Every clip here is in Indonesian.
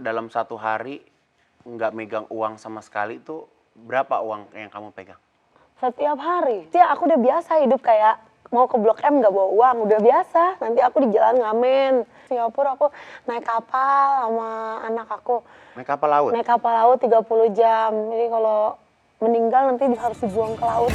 dalam satu hari nggak megang uang sama sekali tuh berapa uang yang kamu pegang? Setiap hari. Aku udah biasa hidup kayak mau ke Blok M nggak bawa uang, udah biasa. Nanti aku di jalan ngamen. Singapura aku naik kapal sama anak aku. Naik kapal laut? Naik kapal laut 30 jam. Jadi kalau meninggal nanti harus dibuang ke laut.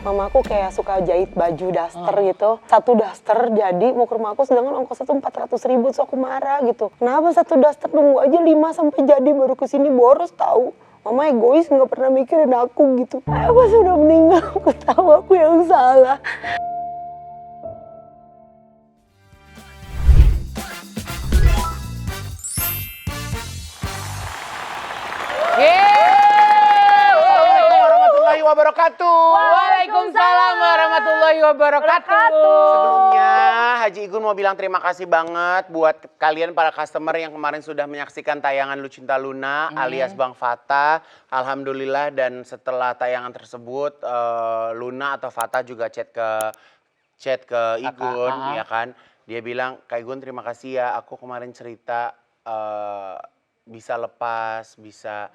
Mamaku kayak suka jahit baju daster gitu. Satu daster jadi mau ke rumah aku sedangkan ongkosnya tuh 400.000, so aku marah gitu. Kenapa satu daster nunggu aja 5 sampai jadi baru kesini boros tahu. Mama egois nggak pernah mikirin aku gitu. Pas udah meninggal aku tahu aku yang salah. Wabarakatuh. Waalaikumsalam warahmatullahi wabarakatuh. Sebelumnya Haji Igun mau bilang terima kasih banget buat kalian para customer yang kemarin sudah menyaksikan tayangan Lucinta Luna alias Bang Fata. Alhamdulillah, dan setelah tayangan tersebut Luna atau Fata juga chat ke Igun, ya kan. Dia bilang, "Kak Igun terima kasih ya, aku kemarin cerita bisa lepas, bisa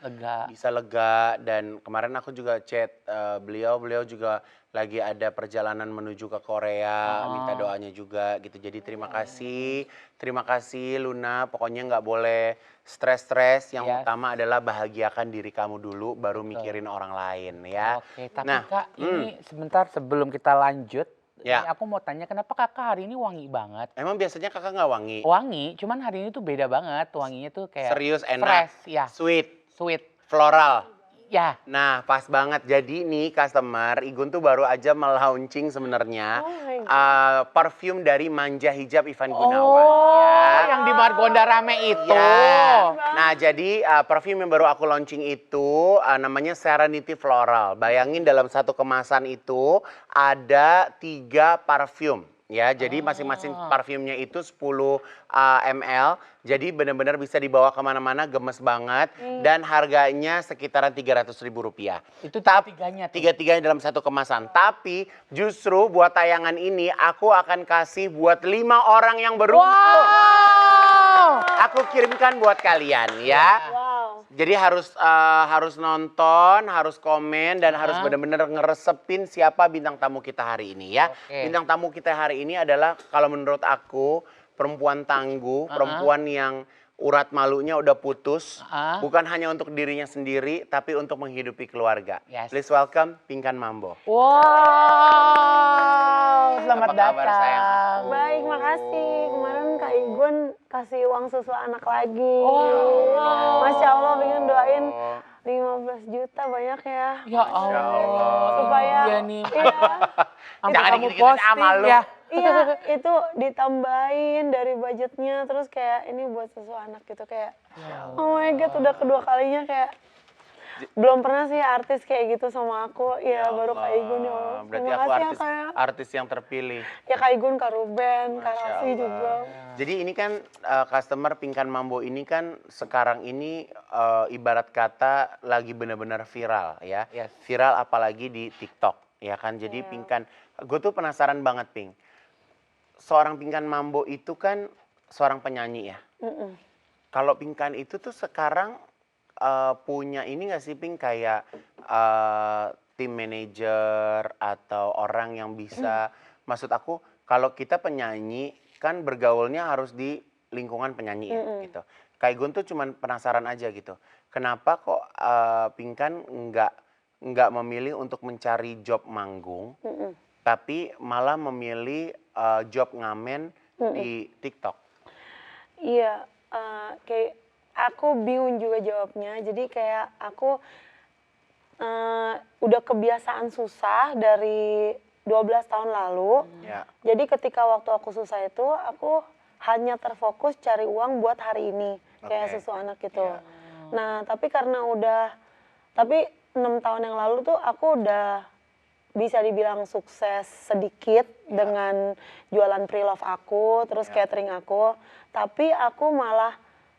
lega, dan kemarin aku juga chat beliau juga lagi ada perjalanan menuju ke Korea, minta doanya juga gitu. Jadi terima kasih Luna, pokoknya nggak boleh stres, yang utama adalah bahagiakan diri kamu dulu, baru mikirin orang lain ya." Oke, tapi Kak, ini sebentar sebelum kita lanjut, Ya. ini aku mau tanya kenapa Kakak hari ini wangi banget? Emang biasanya kakak nggak wangi? Wangi, cuman hari ini tuh beda banget, wanginya tuh kayak Serius, enak, fresh, ya, sweet, sweet, floral. ya. Nah, pas banget. Jadi nih customer, Igun tuh baru aja melaunching sebenarnya parfum dari Manja Hijab Ivan Gunawan. Yang di Margonda rame itu. Ya. Nah, jadi parfum yang baru aku launching itu namanya Serenity Floral. Bayangin dalam satu kemasan itu ada 3 parfum. Ya, jadi masing-masing parfumnya itu 10 ml. Jadi benar-benar bisa dibawa kemana-mana, gemes banget. Dan harganya sekitaran Rp300.000. Itu tiga-tiganya tuh. Tiga-tiganya dalam satu kemasan. Tapi justru buat tayangan ini aku akan kasih buat 5 orang yang beruntung. Wow. Aku kirimkan buat kalian ya. Wow. Jadi harus nonton, harus komen, dan harus benar-benar ngeresepin siapa bintang tamu kita hari ini ya. Oke. Bintang tamu kita hari ini adalah kalau menurut aku perempuan tangguh, perempuan yang urat malunya udah putus, bukan hanya untuk dirinya sendiri, tapi untuk menghidupi keluarga. Yes. Please welcome Pinkan Mambo. Wow, selamat Apa kabar, datang. sayang? Baik, makasih. Kemarin Kak Igun kasih uang susu anak lagi. Masya Allah, pengen doain 15 juta banyak ya. Ya Allah. Supaya Iya nih. Jangan kamu dikit-dikitin posting amal lu. ya. Iya, itu ditambahin dari budgetnya. Terus kayak ini buat susu anak gitu kayak. Oh my God, udah kedua kalinya kayak. Belum pernah sih artis kayak gitu sama aku. Ya baru Kak Igun ya Allah. Berarti Terima aku kasih artis, ya Kak. artis yang terpilih. Ya Kak Igun, Kak Ruben, Kak Masya Raffi Allah. juga. Jadi ini kan customer Pinkan Mambo ini kan sekarang ini ibarat kata lagi benar-benar viral ya. Yes. Viral apalagi di TikTok ya kan. Jadi Pinkan, gue tuh penasaran banget Pink. Seorang Pinkan Mambo itu kan seorang penyanyi ya. Kalau Pinkan itu tuh sekarang punya ini nggak sih Pink kayak tim manajer atau orang yang bisa, maksud aku kalau kita penyanyi kan bergaulnya harus di lingkungan penyanyi ya gitu. Kayak Gun tuh cuman penasaran aja gitu. Kenapa kok Pinkan nggak memilih untuk mencari job manggung, tapi malah memilih job ngamen di TikTok? Iya, kayak aku bingung juga jawabnya. Jadi kayak aku udah kebiasaan susah dari 12 tahun lalu. Ya. Jadi ketika waktu aku susah itu, aku hanya terfokus cari uang buat hari ini. Kayak susu anak gitu. Nah, tapi karena tapi 6 tahun yang lalu tuh aku udah bisa dibilang sukses sedikit dengan jualan pre-love aku, terus catering aku. Tapi aku malah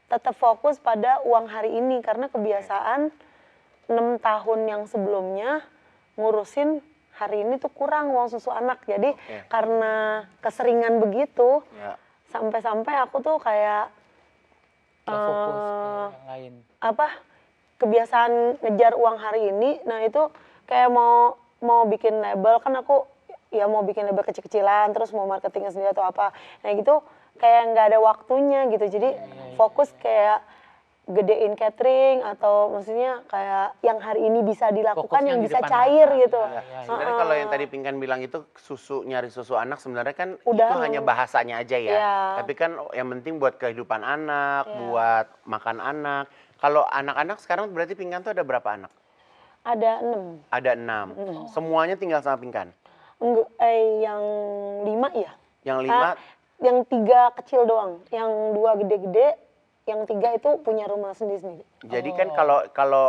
tetap fokus pada uang hari ini karena kebiasaan 6 tahun yang sebelumnya ngurusin hari ini tuh kurang uang susu anak. Jadi karena keseringan begitu, sampai-sampai aku tuh kayak Nggak fokus ke eh, yang lain. apa kebiasaan ngejar uang hari ini. Nah itu kayak mau bikin label kan aku ya mau bikin label kecil-kecilan terus mau marketingnya sendiri atau apa. Nah gitu kayak nggak ada waktunya gitu. Jadi fokus kayak gedein catering atau maksudnya kayak yang hari ini bisa dilakukan Fokusnya yang di bisa depan cair mata. gitu. Iya, iya. Sebenarnya kalau yang tadi Pingkan bilang itu nyari susu anak sebenarnya kan Udah, itu hanya bahasanya aja ya. Iya. Tapi kan yang penting buat kehidupan anak, Iya. buat makan anak. Kalau anak-anak sekarang berarti Pingkan tuh ada berapa anak? Ada 6. Ada 6. Semuanya tinggal sama Pingkan. Enggak, yang 5 ya? Yang 5 Yang 3 kecil doang. Yang 2 gede-gede, yang 3 itu punya rumah sendiri-sendiri. jadi kan kalau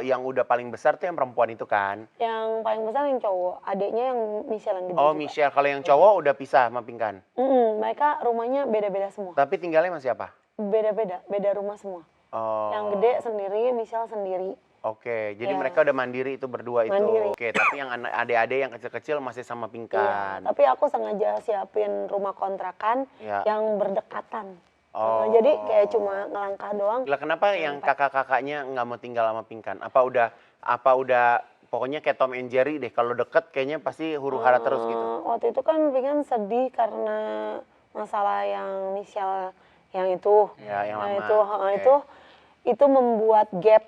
yang udah paling besar tuh yang perempuan itu kan. Yang paling besar yang cowok, adiknya yang Michelle yang gede Oh, juga. Michelle. Kalau yang cowok udah pisah sama Pingkan. Mereka rumahnya beda-beda semua. Tapi tinggalnya masih apa? Beda-beda, beda rumah semua. Oh. Yang gede sendiri, Michelle sendiri. Oke, jadi Ya. mereka udah mandiri itu berdua itu. Mandiri. Oke, tapi yang adik-adik yang kecil-kecil masih sama Iya, Pingkan. tapi aku sengaja siapin rumah kontrakan Ya. yang berdekatan. Oh. Jadi kayak cuma ngelangkah doang. Lah kenapa yang kakak-kakaknya nggak mau tinggal sama Pingkan? Apa udah pokoknya kayak Tom and Jerry deh, kalau deket kayaknya pasti huru-hara terus gitu. Waktu itu kan Pingan sedih karena masalah yang Michelle yang itu. Ya, yang Nah, lama. itu membuat gap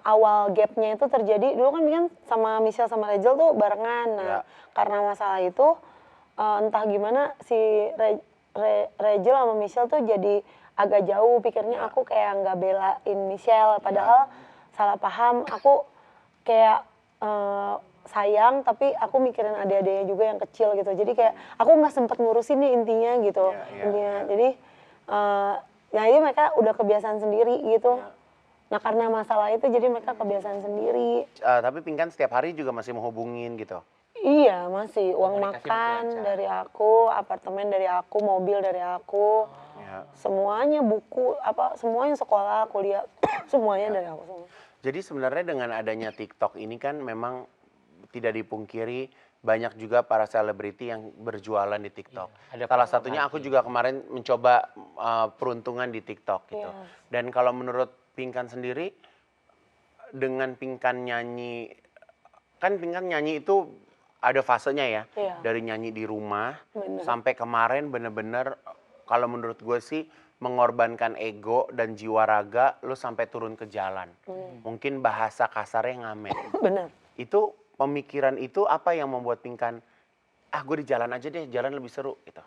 awal gapnya itu terjadi dulu kan Pingan sama Michelle sama Rachel tuh barengan. Nah, Ya. karena masalah itu entah gimana si Rachel sama Michelle tuh jadi agak jauh pikirnya Ya. aku kayak nggak belain Michelle padahal salah paham aku kayak sayang tapi aku mikirin adik-adiknya juga yang kecil gitu jadi kayak aku nggak sempet ngurusin nih intinya gitu intinya jadi ya ini mereka udah kebiasaan sendiri gitu nah karena masalah itu jadi mereka kebiasaan sendiri. Tapi Pingkan setiap hari juga masih menghubungin gitu. Iya masih uang Komunikasi makan berlancar. dari aku apartemen dari aku mobil dari aku Ya. semuanya buku apa semuanya sekolah kuliah semuanya dari aku semua. Jadi sebenarnya dengan adanya TikTok ini kan memang tidak dipungkiri banyak juga para selebriti yang berjualan di TikTok. Iya, ada Salah satunya aku juga kemarin mencoba peruntungan di TikTok gitu. Iya. Dan kalau menurut Pingkan sendiri dengan Pingkan nyanyi kan Pingkan nyanyi itu ada fasenya ya. Iya. Dari nyanyi di rumah Bener. sampai kemarin bener-bener kalau menurut gue sih mengorbankan ego dan jiwa raga lu sampai turun ke jalan. Mungkin bahasa kasarnya ngamen. Benar. Itu pemikiran itu apa yang membuat Pingkan gue di jalan aja deh, jalan lebih seru gitu.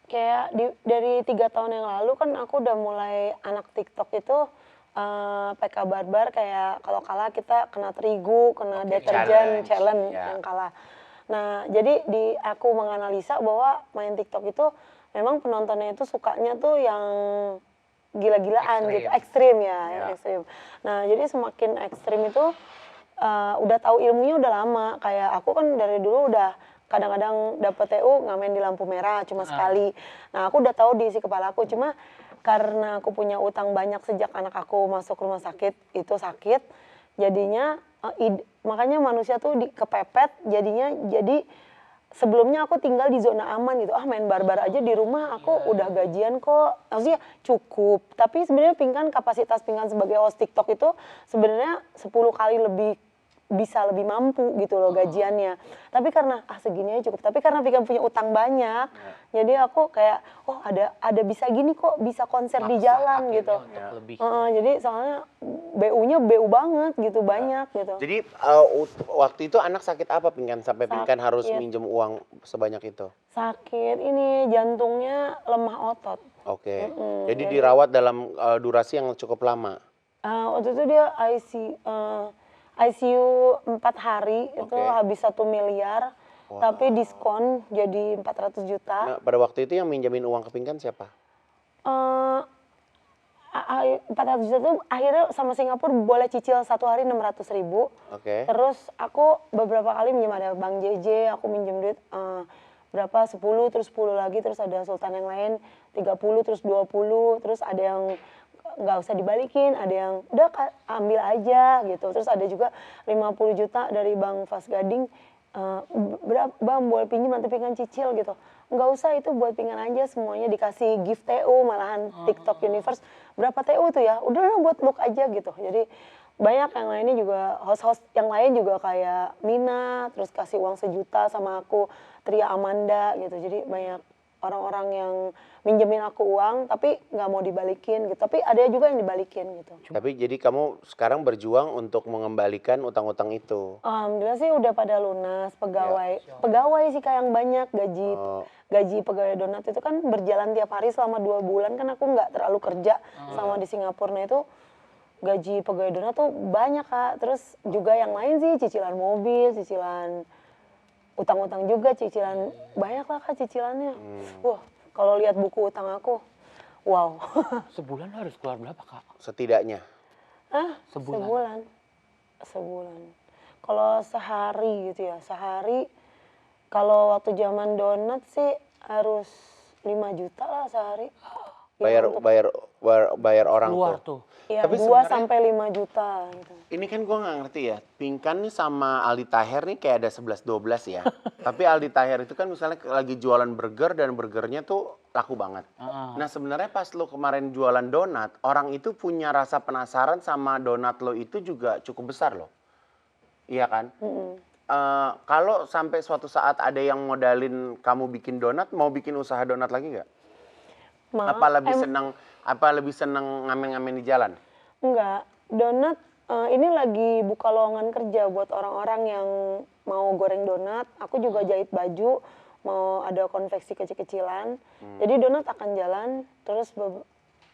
Kayak dari 3 tahun yang lalu kan aku udah mulai anak TikTok itu PK Barbar kayak kalau kalah kita kena terigu, kena deterjen challenge Ya. yang kalah. Nah jadi aku menganalisa bahwa main TikTok itu memang penontonnya itu sukanya tuh yang gila-gilaan gitu, ekstrim ya, yang ekstrim. Nah jadi semakin ekstrim itu udah tahu ilmunya udah lama. Kayak aku kan dari dulu udah kadang-kadang dapet TU ngamen di lampu merah cuma sekali. Nah aku udah tahu di isi kepala aku cuma karena aku punya utang banyak sejak anak aku masuk rumah sakit itu sakit jadinya makanya manusia tuh kepepet jadinya jadi sebelumnya aku tinggal di zona aman gitu main barbar aja di rumah aku udah gajian kok maksudnya cukup tapi sebenarnya Pingkan kapasitas Pingkan sebagai host TikTok itu sebenarnya 10 kali lebih bisa lebih mampu gitu loh gajiannya. Tapi karena segini aja cukup. Tapi karena Pingkan punya utang banyak, jadi aku kayak ada bisa gini kok bisa konser di jalan gitu. Jadi soalnya BU-nya BU banget gitu banyak gitu. Jadi waktu itu anak sakit apa Pingkan sampai Pingkan harus minjem uang sebanyak itu? Sakit ini jantungnya lemah otot. Oke. Jadi dirawat dalam durasi yang cukup lama. Waktu itu dia ICU 4 hari itu habis 1 miliar, tapi diskon jadi 400 juta. Nah, pada waktu itu yang minjemin uang ke Pingkan siapa? 400 juta itu akhirnya sama Singapura boleh cicil 1 hari 600.000. Oke. Terus aku beberapa kali minjem ada Bang JJ, aku minjem duit berapa 10 terus 10 lagi terus ada Sultan yang lain 30 terus 20 terus ada yang nggak usah dibalikin, ada yang udah ambil aja gitu. Terus ada juga 50 juta dari Bang Fas Gading, Bang boleh pinjam nanti Pingkan cicil gitu. nggak usah, itu buat pinggan aja, semuanya dikasih gift TU, malahan TikTok Universe berapa TU tuh ya, udah buat look aja gitu. Jadi banyak yang lainnya juga, host-host yang lain juga kayak Mina, terus kasih uang 1 juta sama aku, Tria Amanda gitu. Jadi banyak orang-orang yang minjemin aku uang tapi nggak mau dibalikin gitu. Tapi ada juga yang dibalikin gitu. Tapi jadi kamu sekarang berjuang untuk mengembalikan utang-utang itu. Alhamdulillah sih udah pada lunas, pegawai sih kayak yang banyak, gaji pegawai donat itu kan berjalan tiap hari selama 2 bulan, kan aku nggak terlalu kerja sama di Singapura. Nah itu gaji pegawai donat tuh banyak Kak, terus juga yang lain sih cicilan mobil, cicilan utang-utang juga, cicilan banyak lah Kak cicilannya. Wah kalau lihat buku utang aku, wow. Sebulan harus keluar berapa, Kak? Setidaknya. Sebulan. Kalau sehari gitu ya, sehari kalau waktu zaman donat sih harus 5 juta lah sehari. Bayar orang Keluar tuh. tuh. Ya, Tapi 2 sebenarnya- sampai 5 juta gitu. Ini kan gue nggak ngerti ya, Pinkan nih sama Aldi Taher nih kayak ada 11-12 ya. Tapi Aldi Taher itu kan misalnya lagi jualan burger dan burgernya tuh laku banget. Nah sebenarnya pas lo kemarin jualan donat, orang itu punya rasa penasaran sama donat lo itu juga cukup besar loh. Iya kan? Kalau sampai suatu saat ada yang modalin kamu bikin donat, mau bikin usaha donat lagi nggak? Apa lebih seneng ngamen-ngamen di jalan? Enggak, donat ini lagi buka lowongan kerja buat orang-orang yang mau goreng donat. Aku juga jahit baju, mau ada konveksi kecil-kecilan. Jadi donat akan jalan, terus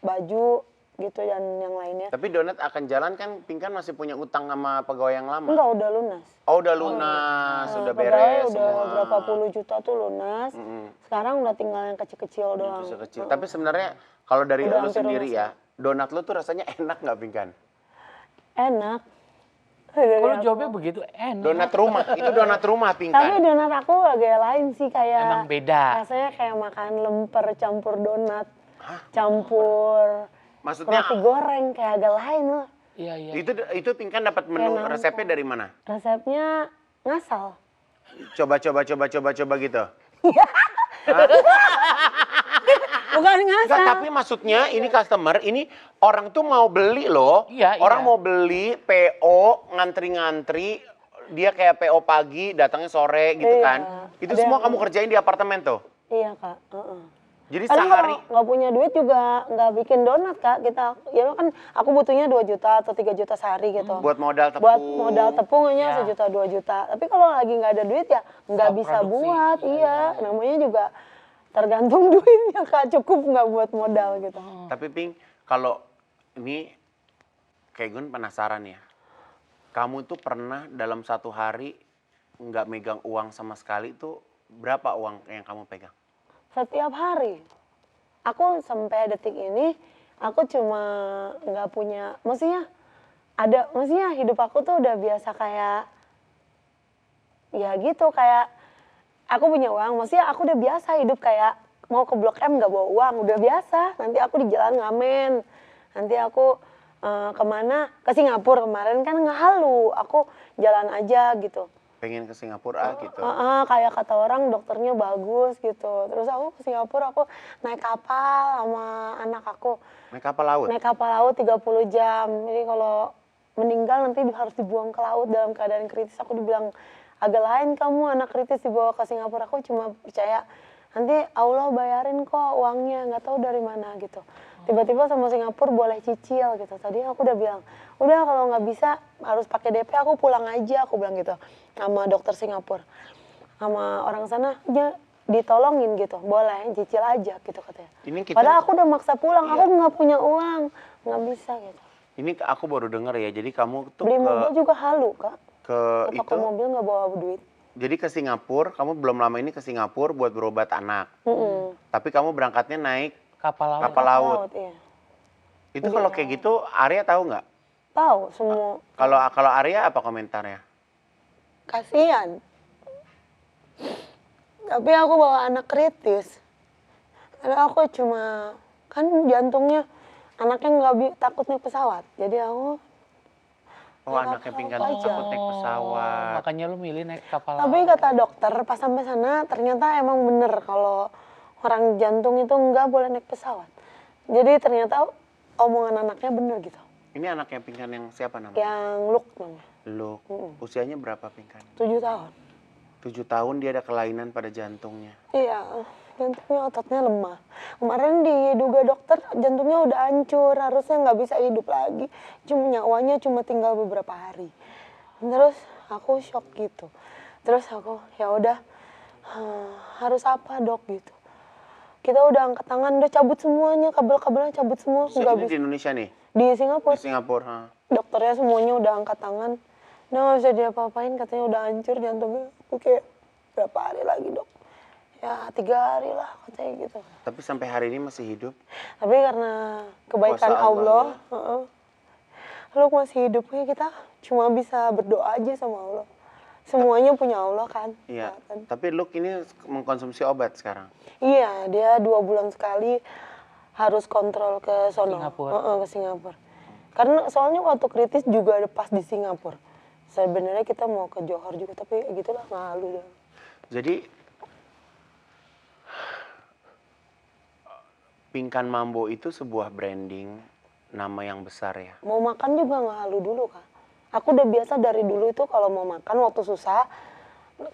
baju gitu dan yang lainnya. Tapi donat akan jalan kan, Pinkan masih punya utang sama pegawai yang lama? Enggak, udah lunas. Oh udah lunas, udah Pegawai beres udah semua. berapa puluh juta tuh lunas. Sekarang udah tinggal yang kecil-kecil doang. Kecil. Tapi sebenarnya kalau dari Udah lo hampir sendiri lunas ya, donat lo tuh rasanya enak nggak Pinkan? Enak. Kalau jawabnya begitu enak. Donat rumah, itu donat rumah Tapi Pinkan. donat aku agak lain sih, kayak Emang beda. rasanya kayak makan lemper campur donat, campur Maksudnya roti goreng, kayak agak lain loh. Iya, iya. itu Pinkan dapat menu Kayak resepnya dari mana? Resepnya ngasal. Coba gitu. Bukan ngasal. Enggak, tapi maksudnya ini customer, ini orang tuh mau beli loh. Iya, Orang iya. mau beli PO, ngantri-ngantri, dia kayak PO pagi, datangnya sore gitu Iya. kan. Itu Ada semua yang- kamu kerjain di apartemen tuh? Iya Kak. Jadi Kadang sehari, kalau nggak punya duit juga nggak bikin donat Kak. Kita, ya kan aku butuhnya 2 juta atau 3 juta sehari gitu. buat modal tepung. Buat modal tepung hanya Ya. 1 juta 2 juta. Tapi kalau lagi nggak ada duit ya nggak Stop bisa produksi. buat. Iya, namanya juga tergantung duitnya Kak. Cukup nggak buat modal gitu. Tapi Ping, kalau ini kayak gue penasaran ya. Kamu tuh pernah dalam satu hari nggak megang uang sama sekali tuh berapa uang yang kamu pegang? Setiap hari. Aku sampai detik ini aku cuma nggak punya, maksudnya hidup aku tuh udah biasa kayak ya gitu, kayak aku punya uang, maksudnya aku udah biasa hidup kayak mau ke Blok M nggak bawa uang, udah biasa. Nanti aku di jalan ngamen, nanti aku kemana, ke Singapura kemarin kan nggak halu, aku jalan aja gitu. Pengen ke Singapura gitu. Kayak kata orang dokternya bagus gitu. Terus aku ke Singapura, aku naik kapal sama anak aku. Naik kapal laut? Naik kapal laut 30 jam. Jadi kalau meninggal nanti harus dibuang ke laut dalam keadaan kritis. Aku dibilang, agak lain kamu anak kritis dibawa ke Singapura. Aku cuma percaya nanti Allah bayarin kok uangnya, nggak tahu dari mana gitu. Tiba-tiba sama Singapura boleh cicil gitu. Tadi aku udah bilang, udah kalau nggak bisa harus pakai DP, aku pulang aja, aku bilang gitu sama dokter Singapura. Sama orang sana, ya ditolongin gitu, boleh cicil aja gitu katanya. Ini kita- Padahal aku udah maksa pulang, aku nggak punya uang, nggak bisa gitu. Ini aku baru denger ya, jadi kamu tuh Beli mobil juga halu Kak, ke ke toko itu, mobil nggak bawa duit. jadi ke Singapura, kamu belum lama ini ke Singapura buat berobat anak. Tapi kamu berangkatnya naik Kapal laut. kapal laut. Iya. Itu kalau kayak gitu, Arya tahu nggak? Tahu semua. Kalau Arya apa komentarnya? Kasihan. Tapi aku bawa anak kritis. Karena aku cuma, kan jantungnya, anaknya takut naik pesawat. Jadi aku Oh, anaknya pingkan tuh aja. takut naik pesawat. Makanya lu milih naik kapal Tapi laut. kata dokter pas sampai sana ternyata emang bener kalau orang jantung itu nggak boleh naik pesawat. Jadi ternyata omongan anaknya bener gitu. Ini anaknya pingkan yang siapa namanya? Yang Luke namanya, Lu. Usianya berapa pingkan? 7 tahun. 7 tahun dia ada kelainan pada jantungnya. Iya, jantungnya ototnya lemah. Kemarin diduga dokter jantungnya udah hancur, harusnya nggak bisa hidup lagi. Cuma nyawanya cuma tinggal beberapa hari. Terus aku shock gitu. Terus aku ya udah harus apa dok gitu. Kita udah angkat tangan, udah cabut semuanya, kabel-kabelnya cabut semua, nggak Ini di bisa. Indonesia nih? Di Singapura, Di Singapura. Ha. dokternya semuanya udah angkat tangan. Udah nggak bisa diapa-apain, katanya udah hancur jantungnya. Oke, berapa hari lagi dok? Ya 3 hari lah katanya gitu. Tapi sampai hari ini masih hidup. Tapi karena kebaikan Kuasa Allah, Allah, lu masih hidupnya kita cuma bisa berdoa aja sama Allah. Semuanya punya Allah kan. Iya. Ya kan? Tapi Luke ini mengkonsumsi obat sekarang. Iya, dia 2 bulan sekali harus kontrol ke sono. Singapura. Ke Singapura. Karena soalnya waktu kritis juga ada pas di Singapura. Sebenarnya kita mau ke Johor juga, tapi gitulah ngalu dah. Jadi Pingkan Mambo itu sebuah branding nama yang besar ya. Mau makan juga ngalu dulu kan. Aku udah biasa dari dulu itu kalau mau makan waktu susah,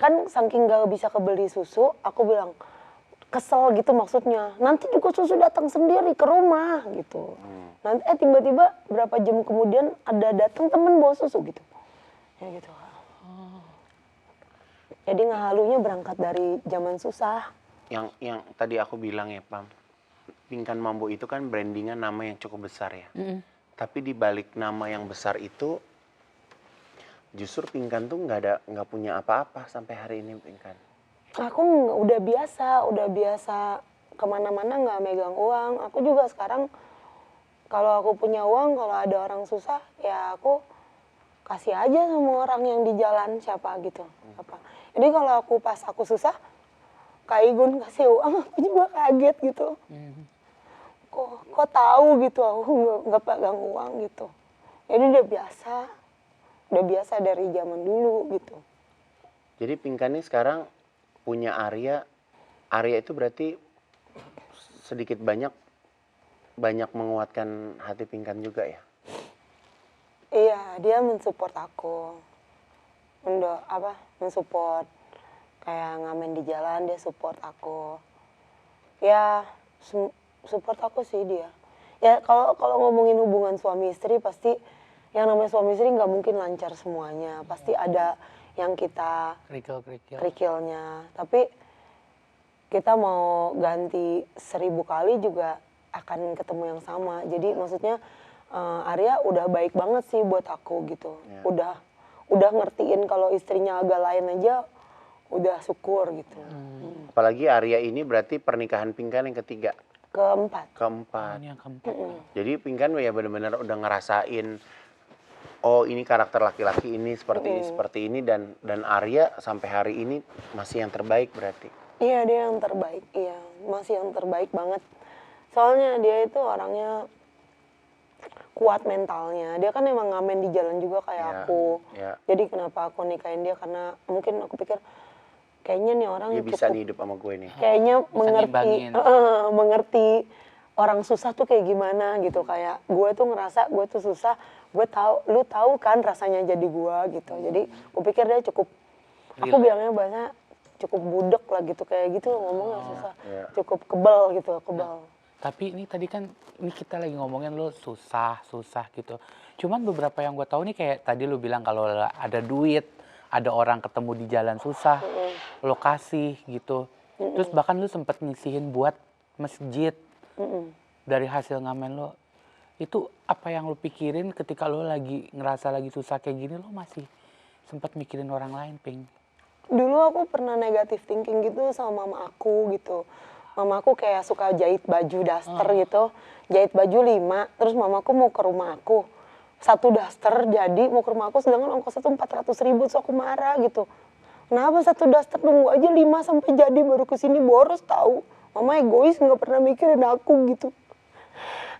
kan saking gak bisa kebeli susu, aku bilang kesel gitu maksudnya. Nanti juga susu datang sendiri ke rumah gitu. Nanti tiba-tiba berapa jam kemudian ada datang temen bawa susu gitu. Ya gitu. Jadi ngalunya berangkat dari zaman susah. Yang tadi aku bilang ya, Pam. Pingkan Mambo itu kan brandingan nama yang cukup besar ya. Tapi di balik nama yang besar itu justru Pingkan tuh nggak punya apa-apa sampai hari ini Pingkan. Aku udah biasa kemana-mana nggak megang uang. Aku juga sekarang kalau aku punya uang, kalau ada orang susah, ya aku kasih aja sama orang yang di jalan siapa gitu. Apa. Jadi kalau pas aku susah, Kak Igun kasih uang, aku juga kaget gitu. Kok tahu gitu, aku nggak pegang uang gitu. Jadi udah biasa dari zaman dulu gitu. Jadi Pingkan ini sekarang punya Arya. Arya itu berarti sedikit banyak menguatkan hati Pingkan juga ya. Iya, dia mensupport aku. Mensupport. Kayak ngamen di jalan, dia support aku. Ya, support aku sih dia. Ya kalau ngomongin hubungan suami istri pasti yang namanya suami istri nggak mungkin lancar semuanya. Pasti ada yang kita kerikilnya. Tapi kita mau ganti 1000 kali juga akan ketemu yang sama. Jadi maksudnya Arya udah baik banget sih buat aku gitu. Ya. Udah ngertiin kalau istrinya agak lain aja udah syukur gitu. Apalagi Arya ini berarti pernikahan Pingkan yang ketiga. Keempat. Yang keempat. Jadi Pingkan ya benar-benar udah ngerasain oh ini karakter laki-laki ini seperti ini dan Arya sampai hari ini masih yang terbaik berarti. Iya, dia yang terbaik. Iya, masih yang terbaik banget. Soalnya dia itu orangnya kuat mentalnya. Dia kan emang ngamen di jalan juga kayak aku. Ya. Jadi kenapa aku nikahin dia karena mungkin aku pikir kayaknya nih orang Dia bisa nih hidup sama gue nih. kayaknya ngimbangin. mengerti orang susah tuh kayak gimana gitu. Kayak gue tuh ngerasa gue tuh susah, lu tahu kan rasanya jadi gue gitu. Jadi aku pikir dia cukup, aku bilangnya bahasa cukup budek lah gitu, kayak gitu ngomongnya susah. Cukup kebal gitu, kebal. Tapi ini tadi kan ini kita lagi ngomongin lu susah gitu. Cuman beberapa yang gue tahu nih kayak tadi lu bilang kalau ada duit, ada orang ketemu di jalan susah, lokasi gitu. Terus bahkan lu sempet ngisihin buat masjid dari hasil ngamen lu. Itu apa yang lu pikirin ketika lu lagi ngerasa lagi susah kayak gini, lu masih sempet mikirin orang lain, Ping? Dulu aku pernah negatif thinking gitu sama mama aku gitu. Mama aku kayak suka jahit baju daster gitu. Jahit baju 5, terus mamaku mau ke rumah aku. 1 daster jadi mau ke rumah aku, sedangkan ongkosnya tuh 400.000, terus aku marah gitu. Kenapa 1 daster nunggu aja 5 sampai jadi baru kesini, boros tahu. Mama egois nggak pernah mikirin aku gitu.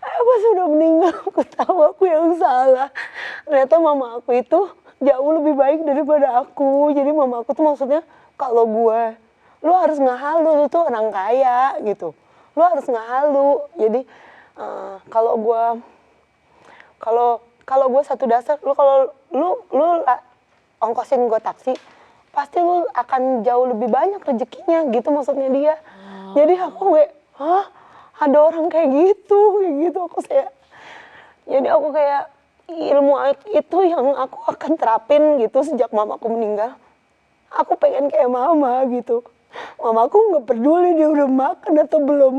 Aku pas udah meninggal aku tahu aku yang salah. Ternyata mama aku itu jauh lebih baik daripada aku. Jadi mama aku tuh maksudnya kalau gue, lu harus ngehalu, lu tuh orang kaya gitu. Lu harus ngehalu. Jadi kalau gue kalau gue satu dasar, lu kalau lu ongkosin gue taksi, pasti lu akan jauh lebih banyak rezekinya gitu maksudnya dia. Jadi aku kayak, hah, ada orang kayak gitu aku kayak. Jadi aku kayak ilmu itu yang aku akan terapin gitu sejak mamaku meninggal. Aku pengen kayak mama gitu. Mamaku nggak peduli dia udah makan atau belum.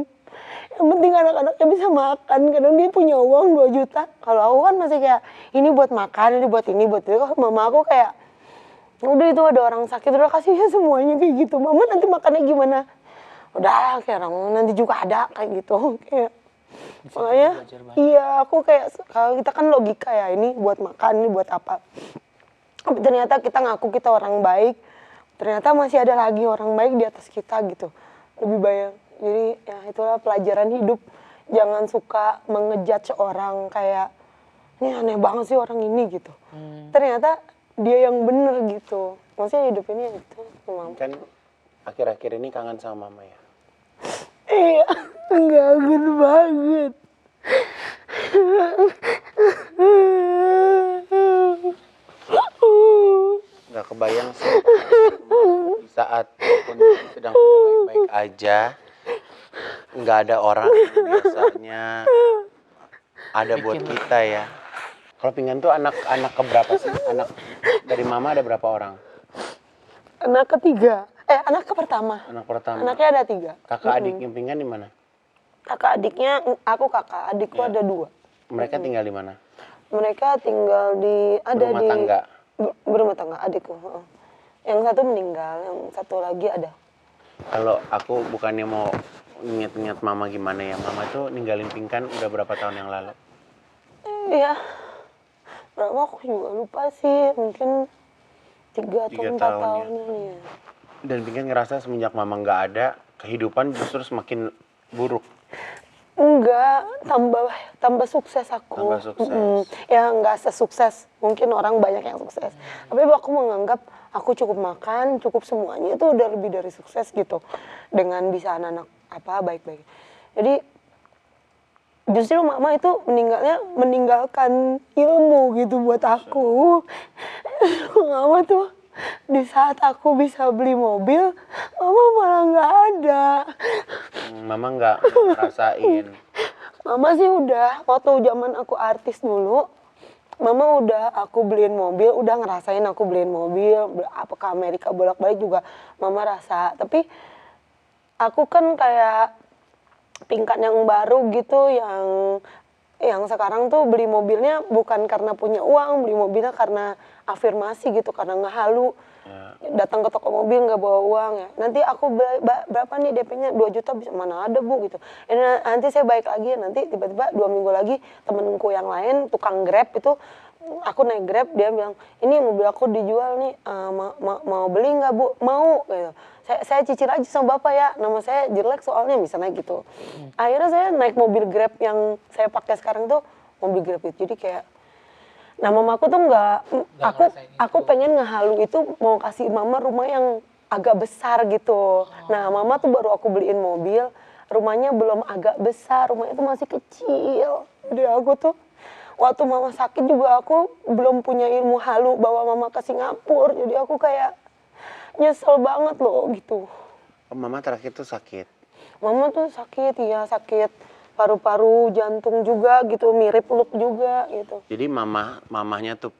Yang penting anak-anaknya bisa makan. Kadang dia punya uang 2 juta. Kalau aku kan masih kayak, ini buat makan, ini buat itu. Mama aku kayak, udah itu ada orang sakit, udah kasih ya semuanya kayak gitu. Mama nanti makannya gimana? Udah kayak orang nanti juga ada kayak gitu. Kayak, makanya iya aku kayak, kalau kita kan logika ya, ini buat makan, ini buat apa. Tapi ternyata kita ngaku kita orang baik. Ternyata masih ada lagi orang baik di atas kita gitu. Lebih banyak. Jadi ya itulah pelajaran hidup. Jangan suka mengejudge orang kayak, ini aneh banget sih orang ini gitu. Ternyata dia yang bener gitu. Maksudnya hidup ini itu memang. Kan akhir-akhir ini kangen sama mama ya? Iya, kangen banget. Nggak kebayang sih di saat kondisi sedang baik-baik aja, nggak ada orang yang biasanya ada buat kita ya. Kalau Pinggan tuh anak keberapa sih? Anak dari mama ada berapa orang? Anak ketiga, anak ke pertama. Anak pertama. Anaknya ada 3. Kakak adiknya Pinggan di mana? Kakak adiknya, aku kakak, adikku ada 2. Mereka tinggal di mana? Mereka tinggal Berumah tangga? Berumah tangga, adikku. Yang satu meninggal, yang satu lagi ada. Kalau aku bukannya mau inget-inget mama gimana ya, mama tuh ninggalin Pinggan udah berapa tahun yang lalu? Iya, berapa aku juga lupa sih, mungkin 3 atau 4 tahun ini ya. Dan Pinggan ngerasa semenjak mama nggak ada, kehidupan justru semakin buruk. Enggak, tambah sukses aku. Tambah sukses. Ya enggak sesukses, mungkin orang banyak yang sukses. Tapi aku menganggap aku cukup makan, cukup semuanya itu udah lebih dari sukses gitu. Dengan bisa anak-anak baik-baik. Jadi justru mama itu meninggalkan ilmu gitu buat aku. Mama tuh di saat aku bisa beli mobil, mama malah nggak ada. Mama nggak ngerasain. Mama sih udah, waktu zaman aku artis dulu, mama udah aku beliin mobil, udah ngerasain aku beliin mobil, apa ke Amerika bolak-balik juga mama rasa. Tapi aku kan kayak tingkat yang baru gitu, yang sekarang tuh beli mobilnya bukan karena punya uang, beli mobilnya karena afirmasi gitu, karena ngehalu. Datang ke toko mobil nggak bawa uang ya. Nanti aku berapa nih DP-nya 2 juta bisa mana ada bu gitu. Nanti saya balik lagi, nanti tiba-tiba 2 minggu lagi temenku yang lain tukang Grab itu, aku naik Grab, dia bilang ini mobil aku dijual nih, mau beli nggak bu? Mau gitu. Saya cicil aja sama bapak ya, nama saya jelek soalnya misalnya gitu. Akhirnya saya naik mobil Grab yang saya pakai sekarang tuh mobil Grab itu. Jadi kayak, nah mamaku tuh aku pengen ngehalu itu mau kasih mama rumah yang agak besar gitu. Nah mama tuh baru aku beliin mobil, rumahnya belum agak besar, rumahnya tuh masih kecil. Jadi aku tuh waktu mama sakit juga aku belum punya ilmu halu bawa mama ke Singapura. Jadi aku kayak nyesel banget loh gitu. Mama terakhir tuh sakit? Mama tuh sakit, ya sakit paru-paru, jantung juga gitu, mirip Luke juga gitu. Jadi mamahnya tuh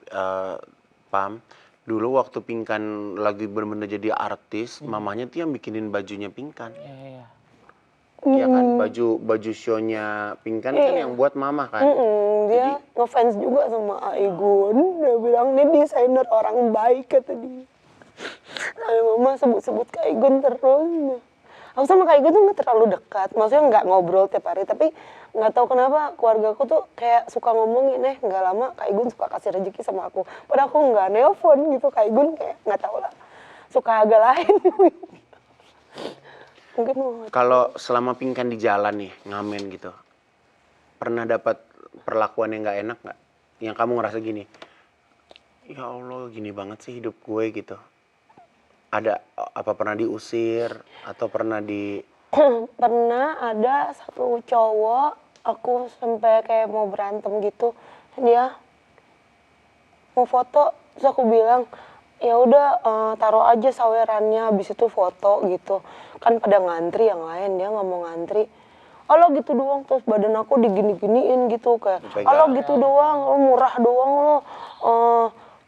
Pam, dulu waktu Pinggan lagi bener-bener jadi artis, mamahnya tuh yang bikinin bajunya Pinggan. Iya. Iya kan, baju show-nya Pinggan kan yang buat mama kan. Dia ngefans juga sama Aigun. Dia bilang ini desainer orang baik kata dia. Nah, mama sebut-sebut Kak Aigun terus. Aku sama Kak Aigun tuh nggak terlalu dekat, maksudnya nggak ngobrol tiap hari, tapi nggak tahu kenapa keluargaku tuh kayak suka ngomongin, nggak lama Kak Aigun suka kasih rezeki sama aku. Padahal aku nggak nelpon gitu, Kak Aigun kayak nggak tahu lah, suka agak lain. Mungkin Kalau selama Pinggan di jalan nih ngamen gitu, pernah dapat perlakuan yang nggak enak nggak? Yang kamu ngerasa gini, ya Allah gini banget sih hidup gue gitu. Ada apa pernah diusir atau pernah di Pernah ada satu cowok, aku sampai kayak mau berantem gitu. Dia mau foto, terus aku bilang, ya udah taruh aja sawerannya, habis itu foto gitu. Kan pada ngantri yang lain, dia nggak mau ngantri. Alah gitu doang, terus badan aku digini-giniin gitu kayak, Dipegang. alah gitu doang, lo murah doang lo,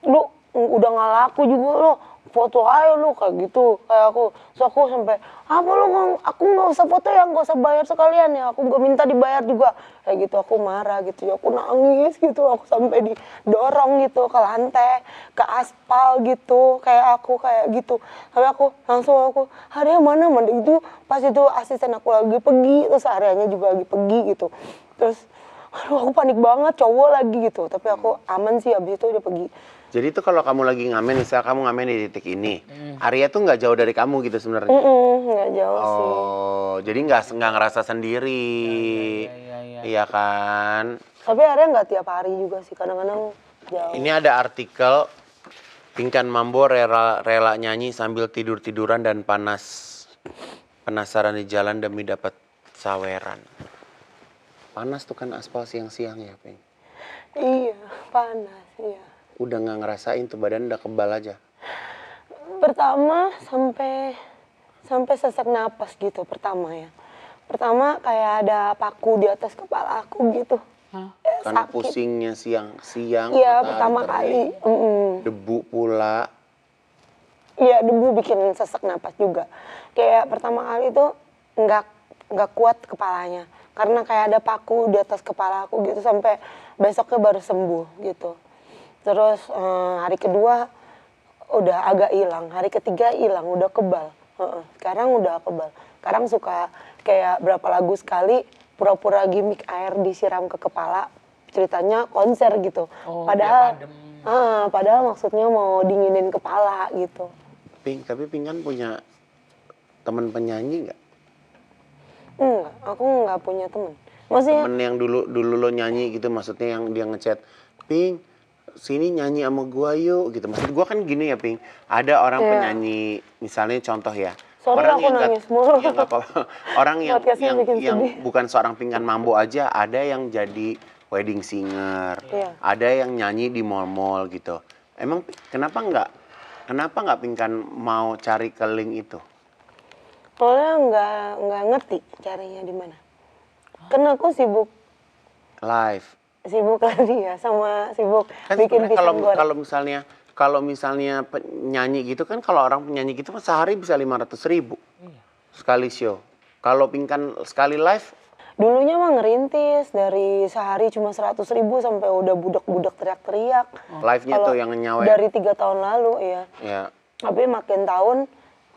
lu udah nggak laku juga lo, foto aja lo kayak gitu, kayak aku, so aku sampai, apa lo aku nggak usah foto ya, nggak usah bayar sekalian ya, aku nggak minta dibayar juga, kayak gitu aku marah gitu ya, aku nangis gitu, aku sampai didorong gitu ke lantai, ke aspal gitu, kayak aku kayak gitu, tapi aku langsung Arya mana itu pas itu asisten aku lagi pergi, terus Aryanya juga lagi pergi gitu, terus aduh aku panik banget, cowok lagi gitu, tapi aku aman sih, abis itu dia pergi. Jadi itu kalau kamu lagi ngamen, misal kamu ngamen di titik ini, Arya tuh nggak jauh dari kamu gitu sebenarnya. Nggak jauh sih. Oh, jadi nggak ngerasa sendiri, iya kan? Tapi Arya nggak tiap hari juga sih, kadang-kadang jauh. Ini ada artikel Pinkan Mambo rela nyanyi sambil tidur-tiduran dan penasaran di jalan demi dapat saweran. Panas tuh kan aspal siang-siang ya, Ping. Iya, panas, iya. Udah nggak ngerasain tuh badan udah kebal aja. Pertama sampai sesak napas gitu pertama ya. Pertama kayak ada paku di atas kepala aku gitu. Karena Sakit. pusingnya siang-siang. Iya, matahari pertama terik, kali. debu pula. Iya, debu bikin sesak napas juga. Kayak pertama kali itu nggak kuat kepalanya. Karena kayak ada paku di atas kepala aku gitu sampai besoknya baru sembuh gitu. Terus hari kedua udah agak hilang, hari ketiga hilang, udah kebal. Sekarang udah kebal. Sekarang suka kayak berapa lagu sekali pura-pura gimmick air disiram ke kepala. Ceritanya konser gitu. Oh, Padahal biar adem. padahal maksudnya mau dinginin kepala gitu. Ping, tapi Ping kan punya teman penyanyi nggak? Enggak, aku nggak punya temen. Maksudnya Temen yang dulu lo nyanyi gitu, maksudnya yang dia ngechat, Ping, sini nyanyi sama gua yuk gitu. Maksud gua kan gini ya, Ping. Ada orang Iya. penyanyi, misalnya contoh ya. Sorry, orang aku nggak- nangis mulu. ya nggak apa-apa. Orang Podcastnya bikin yang sedih. bukan seorang Pinkan Mambo aja, ada yang jadi wedding singer. Iya. Ada yang nyanyi di mall-mall gitu. Emang kenapa nggak Pinkan mau cari ke link itu? soalnya nggak ngerti caranya di mana. Karena aku sibuk Live. lagi ya sama sibuk Kan bikin sebenarnya pisang goreng. kalau misalnya penyanyi gitu kan, kalau orang penyanyi gitu kan sehari bisa 500.000 sekali show. Kalau Pinkan sekali live, Dulunya mah ngerintis dari sehari cuma 100.000 sampai udah budak-budak teriak-teriak. live-nya Kalau tuh yang nyawa. dari 3 tahun lalu ya. Ya. Tapi makin tahun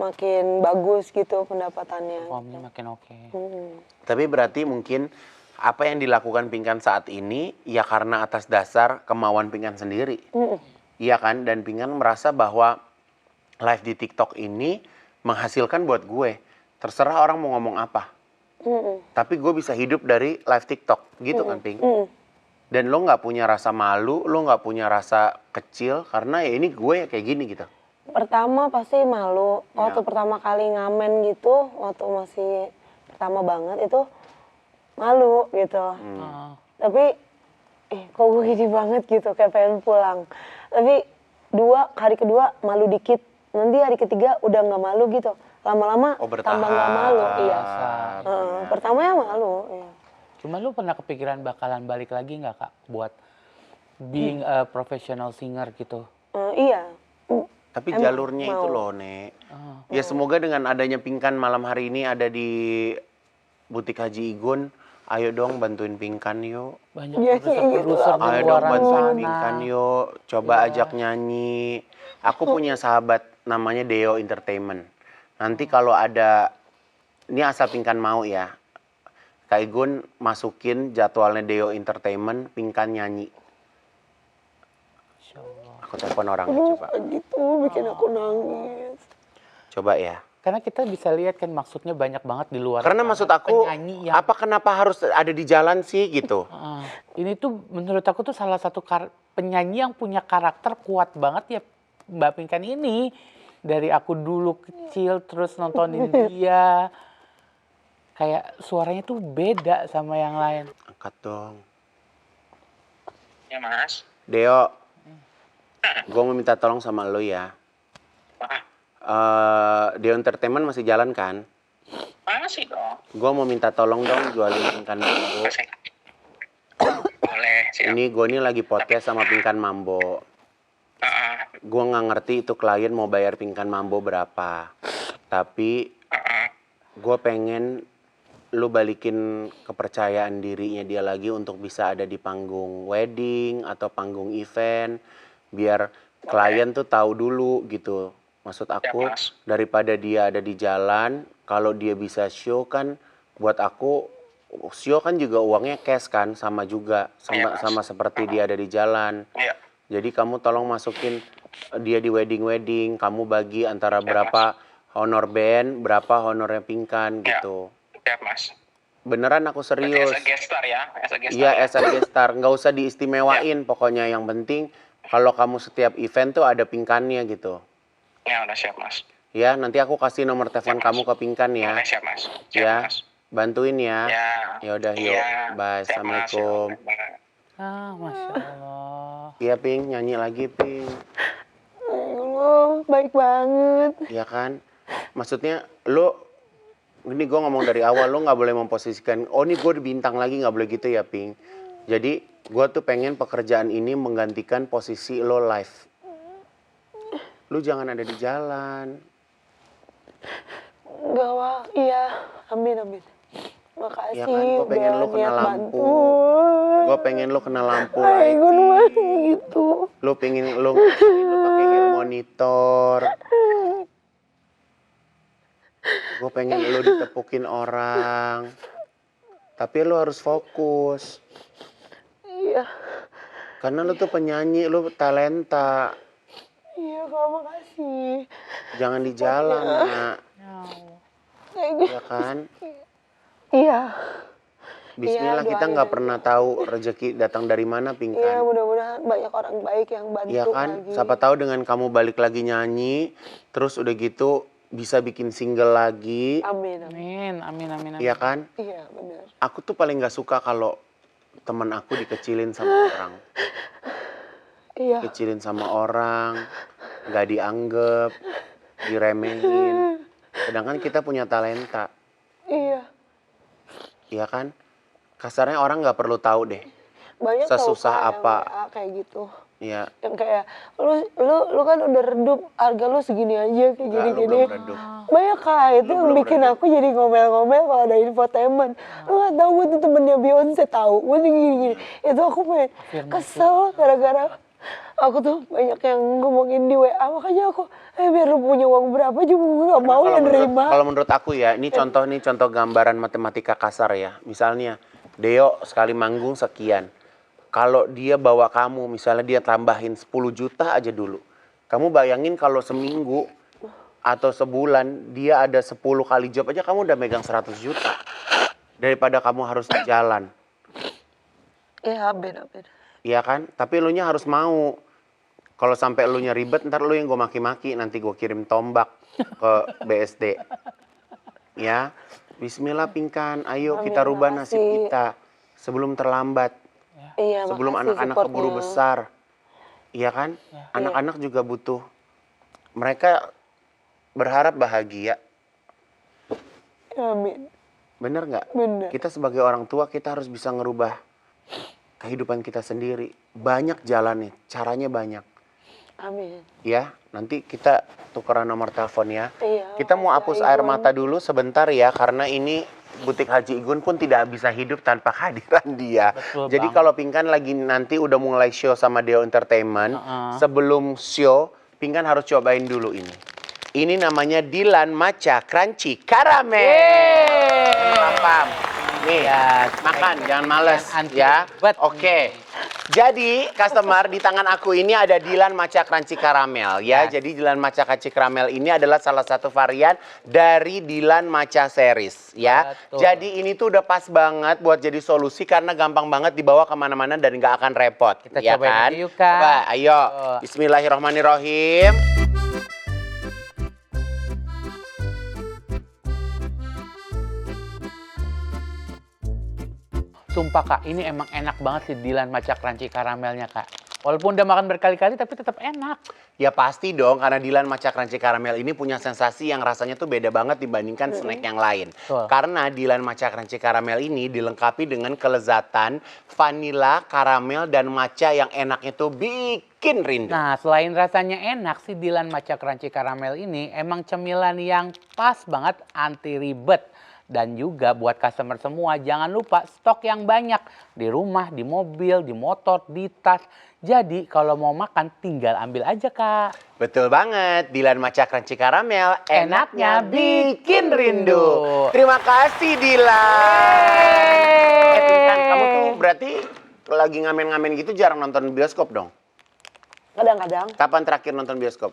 makin bagus gitu pendapatannya. Formnya makin oke. Tapi berarti mungkin apa yang dilakukan Pinkan saat ini ya karena atas dasar kemauan Pinkan sendiri. Iya kan? Dan Pinkan merasa bahwa live di TikTok ini menghasilkan buat gue. Terserah orang mau ngomong apa. Tapi gue bisa hidup dari live TikTok. Gitu kan, Ping? Dan lo nggak punya rasa malu, lo nggak punya rasa kecil karena ya ini gue kayak gini gitu. Pertama pasti malu. Waktu pertama kali ngamen gitu, waktu masih pertama banget itu malu gitu. Tapi kok gue gini banget gitu, kayak pengen pulang. Tapi hari kedua malu dikit. Nanti hari ketiga udah nggak malu gitu. Lama-lama tambah nggak malu. Iya. Pertamanya malu. Iya. Cuma lu pernah kepikiran bakalan balik lagi nggak, Kak, buat being a professional singer gitu? Iya. Tapi Emang jalurnya itu mau. loh, Nek. Ya semoga dengan adanya Pinkan malam hari ini ada di Butik Haji Igun, ayo dong bantuin Pinkan yuk. Banyak Iya, produser-produser di Ayo luar dong bantuin sana. Pinkan yuk. Coba ajak nyanyi. Aku punya sahabat namanya Deo Entertainment. Nanti kalau ada, ini asal Pinkan mau ya, Kak Igun masukin jadwalnya Deo Entertainment, Pinkan nyanyi. Insya Allah. Aku telepon orangnya coba. Gitu bikin aku nangis. Coba ya. Karena kita bisa lihat kan maksudnya banyak banget di luar Karena sana maksud aku, penyanyi yang kenapa harus ada di jalan sih gitu? ini tuh menurut aku tuh salah satu penyanyi yang punya karakter kuat banget ya Mbak Pinkan ini. Dari aku dulu kecil terus nontonin dia. Kayak suaranya tuh beda sama yang lain. Angkat dong. Ya Mas. Deo, gue mau minta tolong sama lo ya. Wah, Deo Entertainment masih jalan kan? masih dong. Gue mau minta tolong dong jualin Pingkan Mambo. Masih. Boleh, siap. Gue ini lagi podcast sama Pingkan Mambo. Gue nggak ngerti itu klien mau bayar Pingkan Mambo berapa. Tapi gue pengen lu balikin kepercayaan dirinya dia lagi untuk bisa ada di panggung wedding atau panggung event. Biar klien tuh tahu dulu gitu. Maksud aku, Ya, Mas. daripada dia ada di jalan, kalau dia bisa show kan, buat aku, show kan juga uangnya cash kan, sama juga. Iya, Mas. Sama seperti dia ada di jalan. Iya. Jadi kamu tolong masukin dia di wedding-wedding, kamu bagi antara Siap, berapa honor band, berapa honornya Pingkan Ya. gitu. Siap, Mas. Beneran aku Berarti serius. as a guest star ya? As a guest Iya, star ya? as a guest star. Nggak usah diistimewain, pokoknya yang penting kalau kamu setiap event tuh ada Pingkannya gitu. Ya, udah siap, Mas. Ya, nanti aku kasih nomor telepon Siap, kamu Mas. ke Pingkan ya. Oke, siap, Mas. Siap, Ya, Mas. bantuin ya. Ya. Ya udah, yuk. Iya. Bye. Siap, Mas. Assalamualaikum. Masya Allah. Iya, Ping. Nyanyi lagi, Ping. Allah, baik banget. Ya kan? Maksudnya, ini gue ngomong dari awal, lo nggak boleh memposisikan, oh ini gue bintang lagi, nggak boleh gitu ya, Ping. Jadi, gue tuh pengen pekerjaan ini menggantikan posisi lo live. Lu jangan ada di jalan. Enggak, Wak. Iya, amin, amin. Makasih Ya kan, gue pengen udah lo kena niat lampu. bantu. Gue pengen lo kena lampu Ay, gue lighting. masih gitu. Lo pengen lo pakai ear monitor. Gue pengen lo ditepukin orang. Tapi lo harus fokus. Iya, Karena lo tuh penyanyi, lo talenta. iya, Kak, makasih. Jangan di jalan, Nak. Kayak gitu. Ya kan? Iya, Bismillah, Iya, kita doain nggak aja. pernah tahu rezeki datang dari mana, iya, Pingkan. mudah-mudahan banyak orang baik yang bantu Iya kan? lagi. Siapa tahu dengan kamu balik lagi nyanyi, terus udah gitu bisa bikin single lagi. Amin, amin. Amin, amin, amin, amin. Iya kan? Iya, benar. Aku tuh paling nggak suka kalau teman aku dikecilin sama orang. Iya, Dikecilin sama orang, nggak dianggap, diremehin. Sedangkan kita punya talenta, iya. iya kan? Kasarnya orang nggak perlu tahu deh. Banyak tau, Sesusah Kak, yang apa. WA kayak gitu. Iya. Yang kayak lu kan udah redup, harga lu segini aja kayak Nggak, lu gini-gini. belum redup. Banyak, Kak, itu yang belum bikin redup. aku jadi ngomel-ngomel kalau ada infotainment. Lu gak tahu gue tuh temennya Beyonce tahu. Gue tuh gini-gini. Itu aku pengen kesel gara-gara aku tuh banyak yang ngomongin di WA. Makanya aku, biar lu punya uang berapa juga gue gak mau ya nerima. Kalau menurut aku ya, ini contoh gambaran matematika kasar ya. Misalnya, Deo sekali manggung sekian. Kalau dia bawa kamu, misalnya dia tambahin 10 juta aja dulu. Kamu bayangin kalau seminggu atau sebulan dia ada 10 kali job aja, kamu udah megang 100 juta. Daripada kamu harus di jalan. Iya, amin. Iya kan? Tapi elunya harus mau. Kalau sampai elunya ribet, ntar lu yang gue maki-maki, nanti gue kirim tombak ke BSD. Ya, Bismillah, Pingkan, ayo Amin, kita rubah nasib makasih. kita sebelum terlambat, Iya, sebelum makasih anak-anak keburu supportnya. besar. Iya kan? Anak-anak juga butuh. Mereka berharap bahagia. Amin. Bener nggak? Bener. Kita sebagai orang tua, kita harus bisa ngerubah kehidupan kita sendiri. Banyak jalan nih, caranya banyak. Amin. Ya, nanti kita tukeran nomor telepon ya. Iya, Kita mau hapus makasih, air Igun. mata dulu sebentar ya, karena ini Butik Haji Igun pun tidak bisa hidup tanpa kehadiran dia. Betul Jadi banget. kalau Pingkan lagi nanti udah mulai show sama Deo Entertainment, sebelum show, Pingkan harus cobain dulu ini. Ini namanya Dilan Matcha Crunchy Caramel. Paham? Nih, Ya, makan, jangan males anti ya. ribet. Oke. Jadi, customer, di tangan aku ini ada Dilan Matcha Crunchy Caramel ya. Yes. Jadi Dilan Matcha Crunchy Caramel ini adalah salah satu varian dari Dilan Matcha Series ya. Betul. Jadi ini tuh udah pas banget buat jadi solusi karena gampang banget dibawa kemana-mana dan nggak akan repot. Kita ya cobain kan? aja yuk, Kak. Coba, ayo. Oh. Bismillahirrahmanirrahim. Sumpah Kak, ini emang enak banget sih Dilan Matcha Crunchy Karamelnya Kak. Walaupun udah makan berkali-kali tapi tetap enak. Ya pasti dong, karena Dilan Matcha Crunchy Caramel ini punya sensasi yang rasanya tuh beda banget dibandingkan snack yang lain. Betul. Karena Dilan Matcha Crunchy Caramel ini dilengkapi dengan kelezatan vanila, karamel, dan matcha yang enaknya tuh bikin rindu. Nah, selain rasanya enak sih Dilan Matcha Crunchy Caramel ini emang cemilan yang pas banget, anti ribet. Dan juga buat customer semua, jangan lupa stok yang banyak. Di rumah, di mobil, di motor, di tas. Jadi kalau mau makan tinggal ambil aja Kak. Betul banget, Dilan Matcha Crunchy Caramel enaknya bikin rindu. rindu. Terima kasih Dilan. Pinkan, kamu tuh berarti lagi ngamen-ngamen gitu jarang nonton bioskop dong? Kadang-kadang Kapan terakhir nonton bioskop?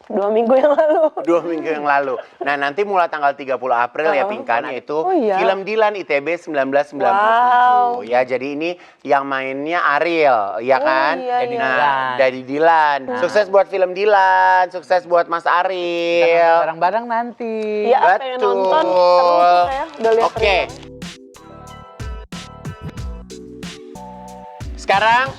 2 minggu yang lalu. 2 minggu yang lalu. Nah, nanti mulai tanggal 30 April ya Pinkan, yaitu Oh, iya. film Dilan ITB 1997. Wow. Ya, jadi ini yang mainnya Ariel, ya kan? iya, Jadi iya. Dilan. Dari Dilan. Sukses buat film Dilan, sukses buat Mas Kita Ariel. bareng-bareng nanti. Iya, pengen nonton. Seru tuh saya. Udah lihat Oke. trailer. Sekarang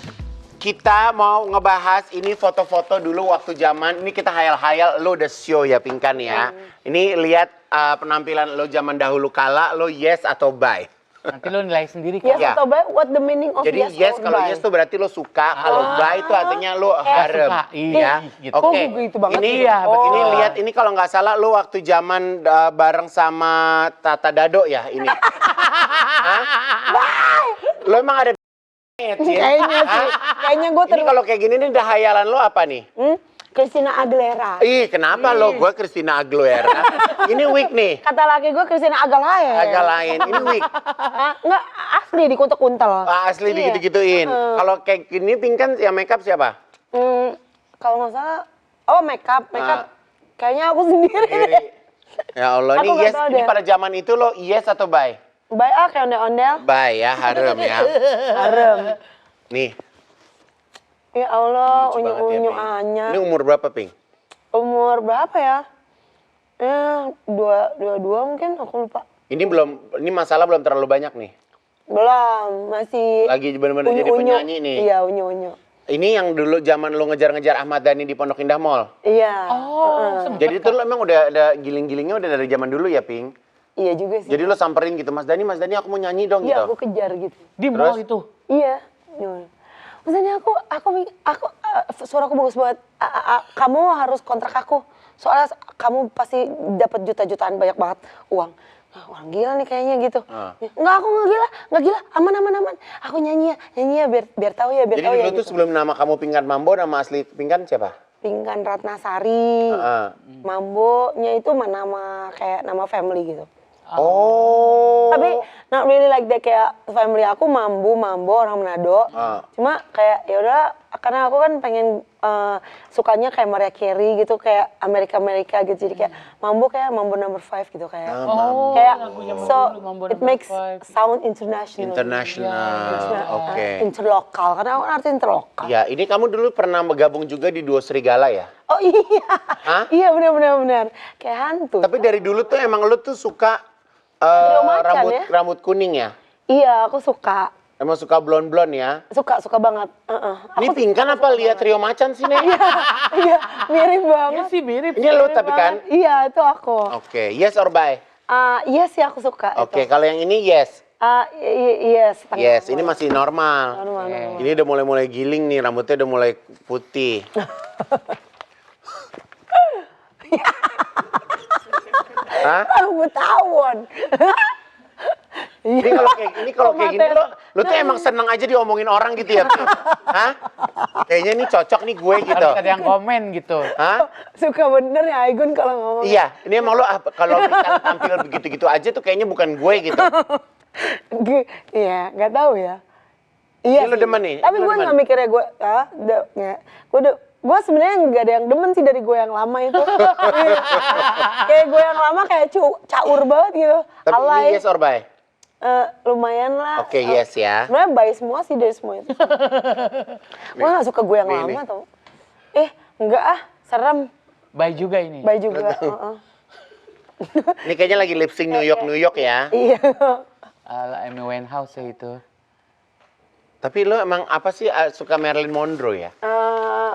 kita mau ngebahas ini foto-foto dulu waktu zaman, ini kita hayal-hayal, lo udah show ya Pinkan ya. Ini lihat penampilan lo zaman dahulu kala, lo yes atau bye. Nanti lo nilai sendiri Kak. Yes Ya. atau bye, what the meaning of Jadi yes, yes, or kalau bye? yes tuh berarti lo suka, kalau bye itu artinya lo harem. suka, iya, Ya. gitu. Kok Oke. begitu banget Ini gitu? Iya, betul. ini lihat ini kalau nggak salah lo waktu zaman bareng sama Tata Dado ya ini. Hah? Lo emang ada Kayaknya sih. Kayaknya gue Ini kalau kayak gini nih udah hayalan lo apa nih? Christina Aguilera. Ih, kenapa lo? Gue Christina Aguilera. Ini wig nih. Kata laki gue Christina Aguilera. Agak lain. Ini wig. Enggak, asli dikuntel-kuntel. Asli Iya. digitu-gituin. Kalau kayak gini Pinkan yang makeup siapa? Kalau nggak salah, makeup. Kayaknya aku sendiri. Sendiri. Ya Allah, Aku ini nggak yes. tahu Ini deh. pada zaman itu lo yes atau bye? Bye kayak ondel-ondel. Bye ya, harem ya. Harem. Nih. Ya Allah, lucu banget ya, unyu-unyu Pink. Anya. Ini umur berapa, Pink? Umur berapa ya? Dua mungkin, aku lupa. Ini masalah belum terlalu banyak nih. Belum, masih Lagi bener-bener jadi unyu-unyu. penyanyi nih. Iya, unyu-unyu. Ini yang dulu zaman lo ngejar-ngejar Ahmad Dhani di Pondok Indah Mall. Iya. Oh, sempet, Jadi itu lo emang udah ada giling-gilingnya udah dari zaman dulu ya, Pink? Iya juga sih. Jadi lo samperin gitu, Mas Dhani aku mau nyanyi dong Iya, gitu. aku kejar gitu. Di mall itu. Iya. Maksudnya aku suaraku bagus banget. Kamu harus kontrak aku. Soalnya kamu pasti dapat juta-jutaan banyak banget uang. Nah, orang gila nih kayaknya gitu. Enggak, aku nggak gila, aman. Aku nyanyi ya biar tahu ya, biar Jadi tahu ya. dulu tuh Gitu. sebelum nama kamu Pinkan Mambo, nama asli Pinkan siapa? Pinkan Ratnasari, Mambo-nya itu nama kayak nama family gitu. Oh. Tapi not really like that, kayak family aku Mambo orang Manado. Cuma kayak ya udah, karena aku kan pengen sukanya kayak Mariah Carey gitu, kayak Amerika gitu. Jadi kayak Mambo number 5 gitu kayak. Oh, Kayak lagunya so Mambo it Number makes 5. sound international. International. Oke. Interlokal, karena aku arti interlokal. Ya, ini kamu dulu pernah bergabung juga di Duo Serigala ya? Oh iya. Hah? Iya benar. Kayak hantu. Tapi dari dulu tuh emang lu tuh suka Trio Macan ya? rambut kuning ya? Iya, aku suka. Emang suka blond-blond ya? Suka banget. Ini Pinkan apa lihat Trio Macan sih, Nek? Iya, mirip banget. Iya sih mirip. Ini lu tapi kan? Iya, itu aku. Oke, yes or bye? Iya sih aku suka. Oke, kalau yang ini yes. Yes. setengah. Yes, ini masih normal. Normal. Ini udah mulai giling nih, rambutnya udah mulai putih. Hah? Rambut tawon. Ini kalau kayak gini lu tuh emang seneng aja diomongin orang gitu ya, Pi? Hah? Kayaknya ini cocok nih gue gitu. Harus ada yang komen gitu. Hah? Suka bener ya Aigun kalau ngomong. Iya, ini emang lu kalau misalnya tampil begitu-gitu aja tuh kayaknya bukan gue gitu. Iya, nggak tahu ya. Iya Ini lo sih. demen nih? Tapi Lo gue demen? nggak mikirnya gue sebenarnya nggak ada yang demen sih dari gue yang lama itu. Kayak gue yang lama kayak caur banget gitu. Tapi Alay. ini yes or bye? Lumayan lah. Oke, yes ya. Sebenarnya baik semua sih dari semua itu. Gue gak suka gue yang Nih, lama nih. tau. Enggak ah, serem. Baik juga ini. Baik juga. Ini kayaknya lagi lip sync New York ya. Iya. Ala Amy Winehouse ya itu. Tapi lo emang apa sih suka Marilyn Monroe ya?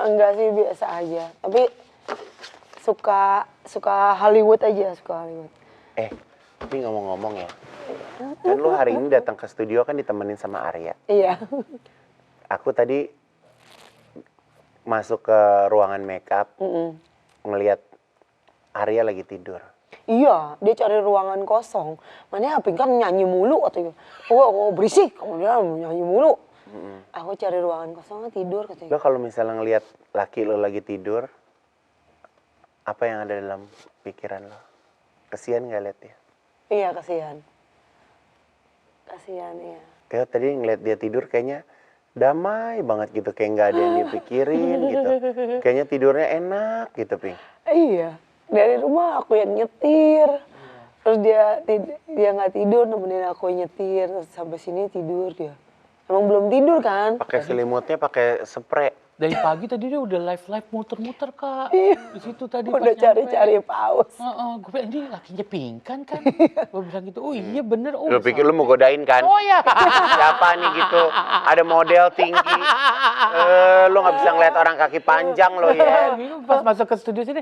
Enggak sih, biasa aja. Tapi suka Hollywood aja, suka Hollywood. Tapi ngomong-ngomong ya. Kan lo hari ini datang ke studio kan ditemenin sama Arya. Iya. Aku tadi masuk ke ruangan makeup ngelihat Arya lagi tidur. Iya, dia cari ruangan kosong. Mana Aping kan nyanyi mulu katanya. Oh, berisik, kamu dia nyanyi mulu. Aku cari ruangan kosong tidur katanya. Lo kalau misalnya ngelihat laki lo lagi tidur, apa yang ada dalam pikiran lo? Kesian nggak liat dia? Iya, kasihan. Kasihan ya. Kayak tadi ngeliat dia tidur kayaknya damai banget gitu, kayak nggak ada yang dipikirin gitu. Kayaknya tidurnya enak gitu, Ping. Iya, dari rumah aku yang nyetir. Terus dia nggak tidur, nemenin aku nyetir. Terus sampai sini tidur dia. Emang belum tidur kan? Pakai selimutnya pakai spray. Dari pagi tadi dia udah live muter-muter Kak. Di situ tadi Udah cari-cari paus. Gue bilang ini lakinya Pingkan kan. Gue bilang gitu, oh iya bener. Oh, Lo pikir lo mau godain kan? Oh ya. Siapa nih gitu? Ada model tinggi. Lo nggak bisa ngeliat orang kaki panjang lo ya. Pas masuk ke studio sini,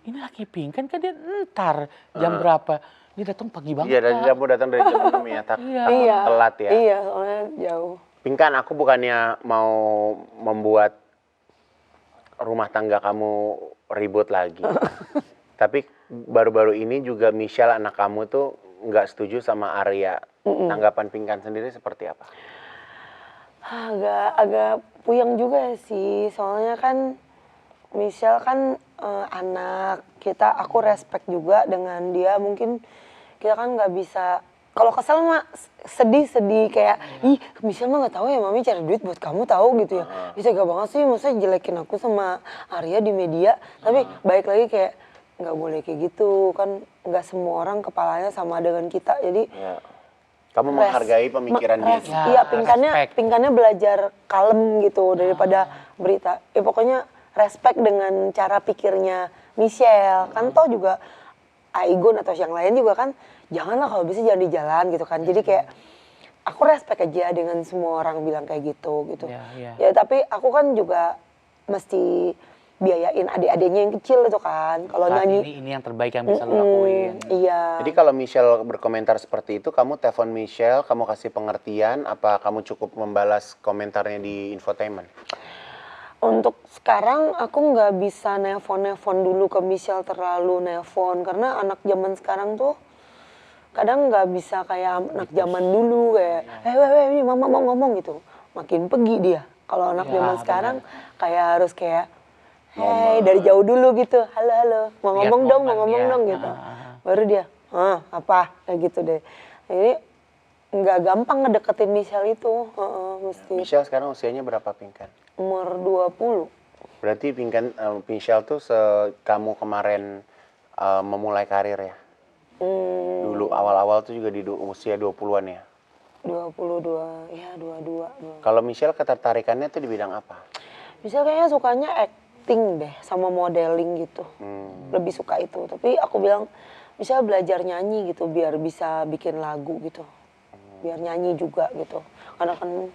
ini laki Pingkan kan dia ntar jam berapa? Dia datang pagi banget. Iya, dari Kak. kamu datang dari jam 6 ya, takut Iya. telat ya. Iya, soalnya jauh. Pingkan, aku bukannya mau membuat rumah tangga kamu ribut lagi. Tapi baru-baru ini juga Michelle anak kamu tuh nggak setuju sama Arya. Tanggapan Pingkan sendiri seperti apa? Agak puyeng juga sih, soalnya kan Michelle kan anak kita, aku respect juga dengan dia. Mungkin kita kan nggak bisa, kalau kesel mah sedih kayak ih Michelle mah nggak tahu ya mami cari duit buat kamu tahu gitu ya. Bisa gak banget sih, maksudnya jelekin aku sama Arya di media. Tapi baik lagi kayak nggak boleh kayak gitu kan, nggak semua orang kepalanya sama dengan kita. Jadi Ya. Kamu menghargai pemikiran dia. Ya, iya, Pingkannya respect. Pingkannya belajar kalem gitu daripada berita. Pokoknya respect dengan cara pikirnya Michelle. Kan toh juga Aigun atau yang lain juga kan, janganlah kalau bisa jangan di jalan gitu kan. Jadi kayak aku respect aja dengan semua orang bilang kayak gitu. Iya. Ya tapi aku kan juga mesti biayain adik-adiknya yang kecil itu kan. Kalau Saat nyanyi ini yang terbaik yang bisa lo lakuin. iya. Jadi kalau Michelle berkomentar seperti itu, kamu telepon Michelle, kamu kasih pengertian, apa kamu cukup membalas komentarnya di infotainment? Untuk sekarang aku nggak bisa nelpon dulu ke Michelle, terlalu nelpon karena anak zaman sekarang tuh kadang nggak bisa kayak anak zaman dulu kayak ini mama mau ngomong gitu, makin pergi dia. Kalau anak Ya, zaman benar. sekarang kayak harus kayak dari jauh dulu gitu, halo mau Lihat ngomong dong, mau momen, ngomong ya. dong gitu. Baru dia apa kayak gitu deh. Jadi nggak gampang ngedeketin Michelle itu, mesti Michelle sekarang usianya berapa, Pingkan? umur 20. Berarti Michelle tuh kamu kemarin memulai karir ya? Dulu awal-awal tuh juga di usia 20-an ya? 22, ya 22. Kalau Michelle ketertarikannya tuh di bidang apa? Michelle kayaknya sukanya acting deh, sama modeling gitu. Lebih suka itu. Tapi aku bilang, Michelle belajar nyanyi gitu, biar bisa bikin lagu gitu. Biar nyanyi juga gitu. Karena kan...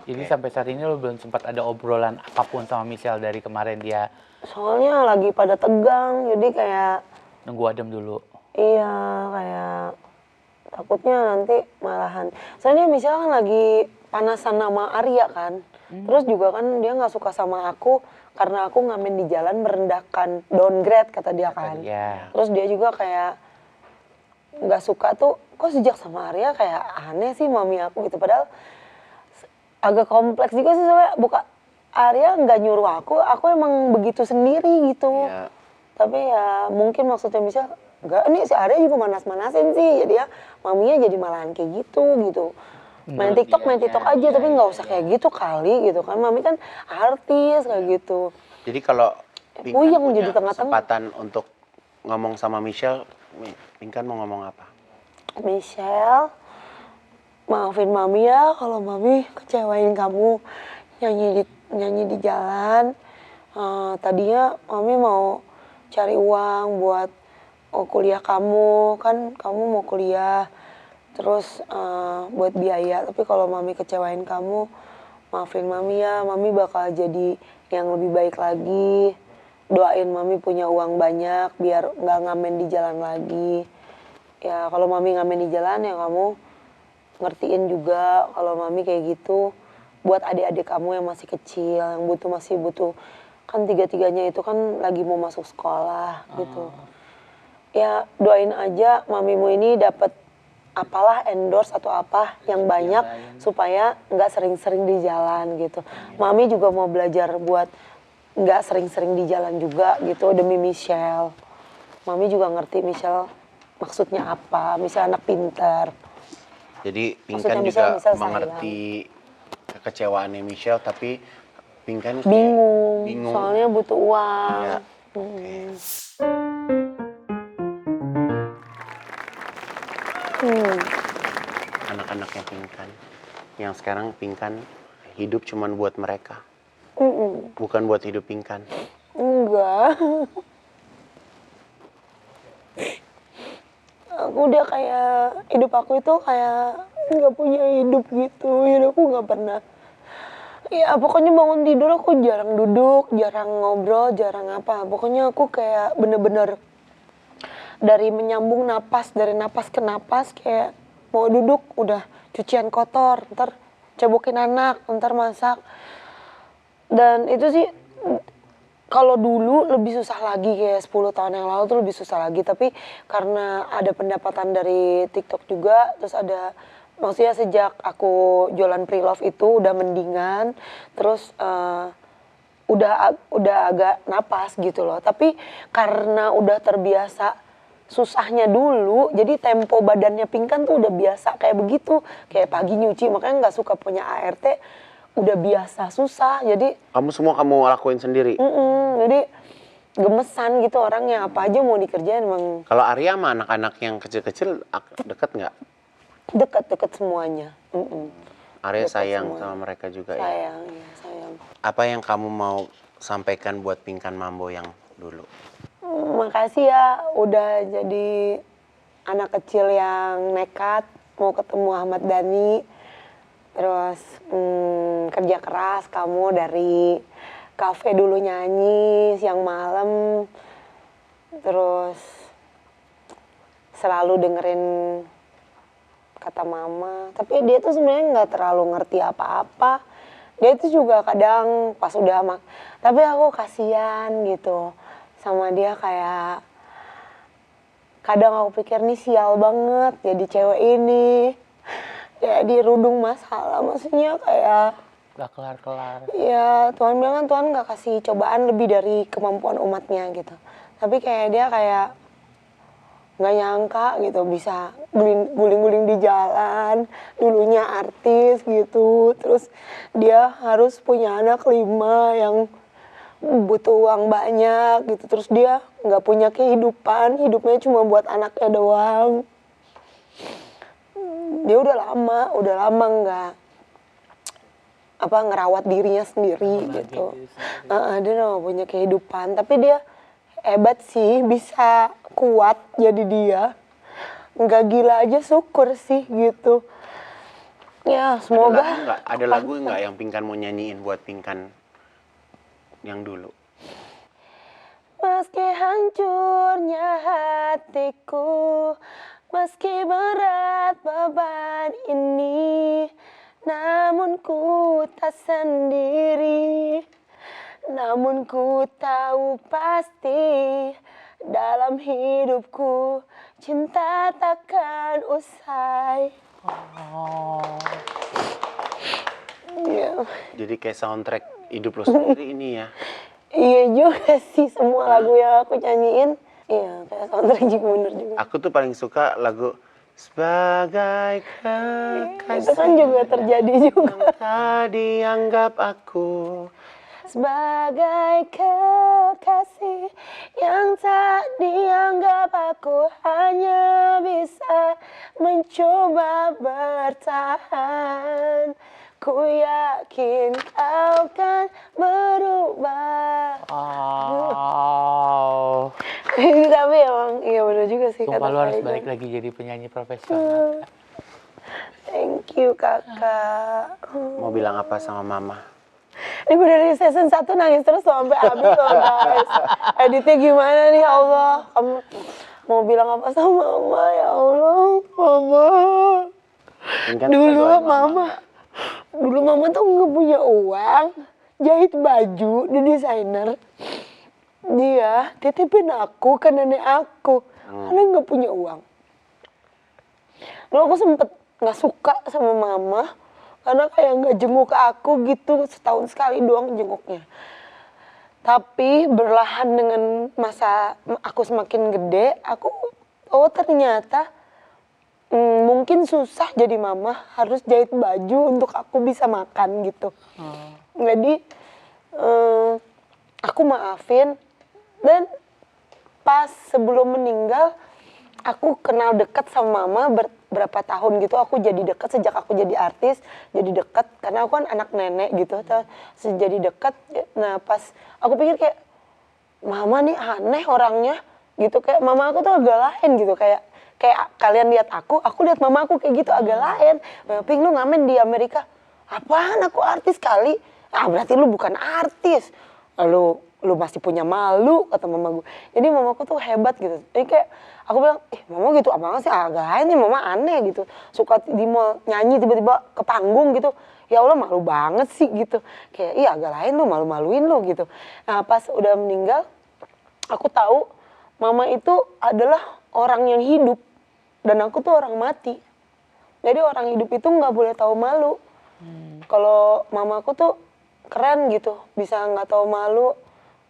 Jadi sampai saat ini lo belum sempat ada obrolan apapun sama Michelle dari kemarin dia Soalnya lagi pada tegang, jadi kayak... nunggu adem dulu. Iya, kayak... Takutnya nanti malahan. Soalnya Michelle kan lagi panasan nama Arya kan. Terus juga kan dia nggak suka sama aku karena aku ngamen di jalan merendahkan, downgrade kata dia kan. Iya. Terus dia juga kayak nggak suka tuh, kok sejak sama Arya kayak aneh sih mami aku gitu. Padahal agak kompleks juga sih, soalnya Arya nggak nyuruh aku emang begitu sendiri gitu. Iya. Tapi ya mungkin maksudnya bisa enggak, ini si Arya juga manas-manasin sih, jadi ya maminya jadi malahan kayak gitu. main TikTok aja, tapi nggak usah kayak gitu kali gitu kan. Mami kan artis kayak gitu. Jadi kalau Puyeng Pinkan jadi punya tengah-tengah. kesempatan untuk ngomong sama Michelle, Pinkan mau ngomong apa? Michelle, maafin Mami ya kalau Mami kecewain kamu nyanyi di jalan. Tadinya Mami mau cari uang buat kuliah kamu, kan kamu mau kuliah, terus buat biaya. Tapi kalau Mami kecewain kamu, maafin Mami ya, Mami bakal jadi yang lebih baik lagi. Doain Mami punya uang banyak biar nggak ngamen di jalan lagi. Ya kalau Mami ngamen di jalan ya kamu ngertiin juga kalau Mami kayak gitu buat adik-adik kamu yang masih kecil, yang masih butuh, kan tiga-tiganya itu kan lagi mau masuk sekolah gitu. Ya doain aja Mamimu ini dapat apalah endorse atau apa yang banyak supaya nggak sering-sering di jalan gitu. Mami juga mau belajar buat nggak sering-sering di jalan juga gitu demi Michelle. Mami juga ngerti Michelle maksudnya apa, Michelle anak pintar. Jadi Maksudnya Pinkan juga Michelle sayang. mengerti kekecewaannya Michelle, tapi Pinkan kayak Bingung, soalnya butuh uang. Ya, oke. Anak-anaknya Pinkan, yang sekarang Pinkan hidup cuman buat mereka, bukan buat hidup Pinkan. Enggak. Aku udah kayak, hidup aku itu kayak nggak punya hidup gitu. Hidupku nggak pernah. Ya pokoknya bangun tidur aku jarang duduk, jarang ngobrol, jarang apa. Pokoknya aku kayak bener-bener dari menyambung napas, dari napas ke napas kayak mau duduk udah cucian kotor, ntar cebokin anak, ntar masak. Dan itu sih kalau dulu lebih susah lagi, kayak 10 tahun yang lalu tuh lebih susah lagi. Tapi karena ada pendapatan dari TikTok juga, terus ada, maksudnya sejak aku jualan pre-love itu udah mendingan, terus udah agak napas gitu loh. Tapi karena udah terbiasa susahnya dulu, jadi tempo badannya Pinkan tuh udah biasa kayak begitu. Kayak pagi nyuci, makanya nggak suka punya ART, udah biasa susah. Jadi Kamu lakuin sendiri? jadi gemesan gitu orangnya, apa aja mau dikerjain emang Kalau Arya sama anak-anak yang kecil-kecil deket nggak? deket semuanya. Arya Deket sayang semua. sama mereka juga ya? Sayang, ya sayang. Apa yang kamu mau sampaikan buat Pinkan Mambo yang dulu? Makasih ya udah jadi anak kecil yang nekat mau ketemu Ahmad Dhani. Terus kerja keras kamu dari kafe dulu nyanyi siang malam. Terus selalu dengerin kata mama. Tapi dia tuh sebenarnya nggak terlalu ngerti apa-apa. Dia itu juga kadang pas udah tapi aku kasihan gitu sama dia, kayak kadang aku pikir nih sial banget jadi cewek ini. Ya dirudung masalah, maksudnya kayak Gak kelar-kelar. ya Tuhan bilang kan Tuhan gak kasih cobaan lebih dari kemampuan umatnya gitu. Tapi kayak dia kayak gak nyangka gitu bisa guling-guling di jalan, dulunya artis gitu. Terus dia harus punya anak 5 yang butuh uang banyak gitu. Terus dia gak punya kehidupan, hidupnya cuma buat anaknya doang. Dia udah lama nggak ngerawat dirinya sendiri gitu. Dia nggak punya kehidupan, tapi dia hebat sih, bisa kuat jadi dia. Nggak gila aja syukur sih gitu. Ya semoga. Ada lagu nggak yang Pinkan mau nyanyiin buat Pinkan yang dulu? Meski hancurnya hatiku, meski berat beban ini, namun ku tak sendiri. Namun ku tahu pasti dalam hidupku cinta takkan usai. Ya. Jadi kayak soundtrack hidup lo sendiri ini ya? Iya juga sih, semua lagu yang aku nyanyiin, iya kayak soundtrack juga bener juga. Aku tuh paling suka lagu Sebagai Itu kekasih kan juga terjadi juga. yang tak dianggap aku. Sebagai kekasih yang tak dianggap, aku hanya bisa mencoba bertahan. Ku yakin kau kan berubah. Oh. Tapi emang iya benar juga sih Sumpah kata lu harus Kak balik Igun. lagi jadi penyanyi profesional. Thank you kakak. Mau bilang apa sama mama? Ini gue dari season 1 nangis terus sampai habis loh guys. Editnya gimana nih ya Allah. Kamu mau bilang apa sama mama ya Allah. Mama. Ini kan Dulu kita doain mama. Dulu mama tuh nggak punya uang. Jahit baju di desainer. Dia titipin aku ke nenek aku. Karena nggak punya uang. Dulu aku sempet nggak suka sama mama. Karena kayak nggak jenguk aku gitu, setahun sekali doang jenguknya. Tapi berlahan dengan masa aku semakin gede, aku ternyata mungkin susah jadi mama, harus jahit baju untuk aku bisa makan gitu. Jadi aku maafin, dan pas sebelum meninggal aku kenal dekat sama mama berapa tahun gitu. Aku jadi dekat sejak aku jadi artis, jadi dekat karena aku kan anak nenek gitu. Jadi dekat. Nah pas aku pikir kayak mama nih aneh orangnya gitu, kayak mama aku tuh agak lain gitu, kayak kalian lihat aku lihat mama aku kayak gitu agak lain. Ping, lu ngamen di Amerika, apaan aku artis kali? Berarti lu bukan artis, lu masih punya malu, kata mama gue. Jadi mamaku tuh hebat gitu. Jadi kayak aku bilang, mama gitu abang sih agak lain nih, mama aneh gitu. Suka di mall nyanyi tiba-tiba ke panggung gitu. Ya Allah malu banget sih gitu. Kayak iya agak lain lu, malu-maluin lu gitu. Nah pas udah meninggal, aku tahu mama itu adalah orang yang hidup dan aku tuh orang mati. Jadi orang hidup itu nggak boleh tahu malu. Kalau mamaku tuh keren gitu, bisa nggak tahu malu,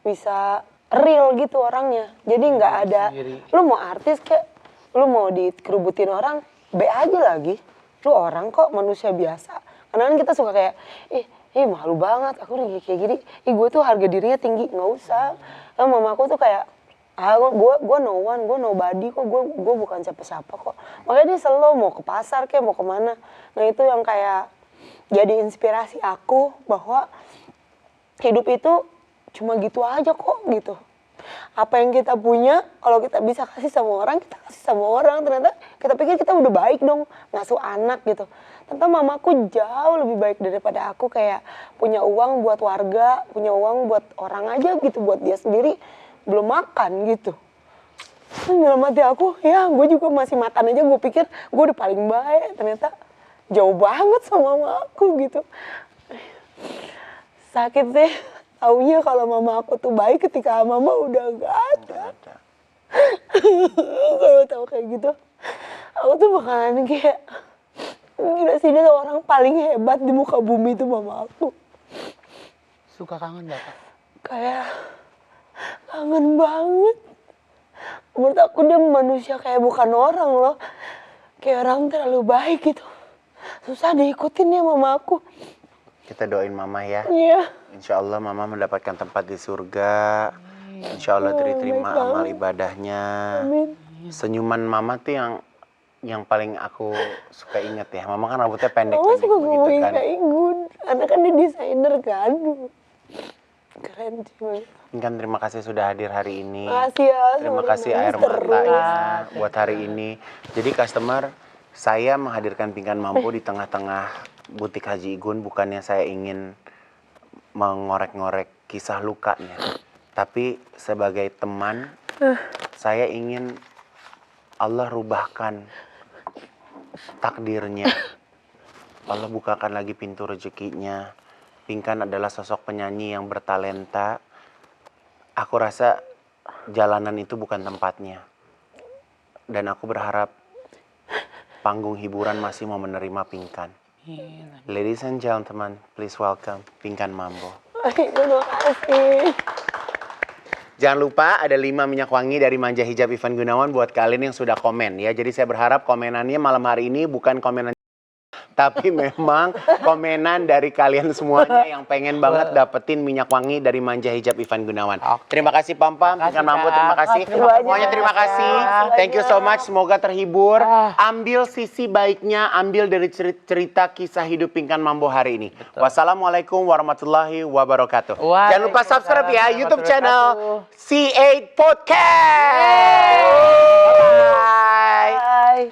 bisa real gitu orangnya. Jadi nggak ada, lu mau artis kayak, lu mau dikerubutin orang, be aja lagi. Lu orang kok, manusia biasa. Karena kan kita suka kayak, malu banget, aku kayak gini. Gue tuh harga dirinya tinggi, nggak usah. Mamaku tuh kayak, gue no one, gue nobody kok, gue bukan siapa-siapa kok. Makanya dia selalu mau ke pasar kayak mau kemana. Nah itu yang kayak jadi inspirasi aku bahwa hidup itu cuma gitu aja kok gitu. Apa yang kita punya, kalau kita bisa kasih sama orang, kita kasih sama orang. Ternyata kita pikir kita udah baik dong, ngasuh anak gitu. Ternyata mamaku jauh lebih baik daripada aku, kayak punya uang buat warga, punya uang buat orang aja gitu, buat dia sendiri belum makan gitu. Dalam hati aku, ya gue juga masih makan aja, gue pikir gue udah paling baik. Ternyata jauh banget sama mama aku gitu. Sakit sih. Taunya kalau mama aku tuh baik ketika mama udah gak ada. Kalau tahu kayak gitu, aku tuh bakalan kayak, gila sih, dia orang paling hebat di muka bumi itu mama aku. Suka kangen gak Kak? Kayak kangen banget. Menurut aku dia manusia kayak bukan orang loh. Kayak orang terlalu baik gitu. Susah diikutin ya mama aku. Kita doain mama ya. Iya. Insya Allah mama mendapatkan tempat di surga. Insya Allah diterima amal ibadahnya. Amin. Senyuman mama tuh yang paling aku suka inget ya. Mama kan rambutnya pendek Mama suka begitu ngomongin kan. kayak Igun. Karena kan dia desainer kan. Keren sih. Kan terima kasih sudah hadir hari ini. Makasih ya. Terima selalu kasih nangis air terus. matanya buat hari ini. Jadi customer, saya menghadirkan Pingkan Mampu di tengah-tengah butik Haji Igun bukannya saya ingin mengorek-ngorek kisah lukanya. Tapi sebagai teman, saya ingin Allah rubahkan takdirnya. Allah bukakan lagi pintu rezekinya. Pingkan adalah sosok penyanyi yang bertalenta. Aku rasa jalanan itu bukan tempatnya. Dan aku berharap panggung hiburan masih mau menerima Pingkan. Ladies and gentlemen, please welcome Pingkan Mambo. Terima kasih. Jangan lupa ada 5 minyak wangi dari Manja Hijab Ivan Gunawan buat kalian yang sudah komen ya. Jadi saya berharap komenannya malam hari ini bukan komenan tapi memang komenan dari kalian semuanya yang pengen banget dapetin minyak wangi dari Manja Hijab Ivan Gunawan. Terima kasih Pam-Pam, Pingkan Mambo, terima kasih. Semuanya terima kasih. Thank you so much, semoga terhibur. Ambil sisi baiknya, ambil dari cerita kisah hidup Pingkan Mambo hari ini. Wassalamualaikum warahmatullahi wabarakatuh. Jangan lupa subscribe ya YouTube channel C8 Podcast. Bye. Bye.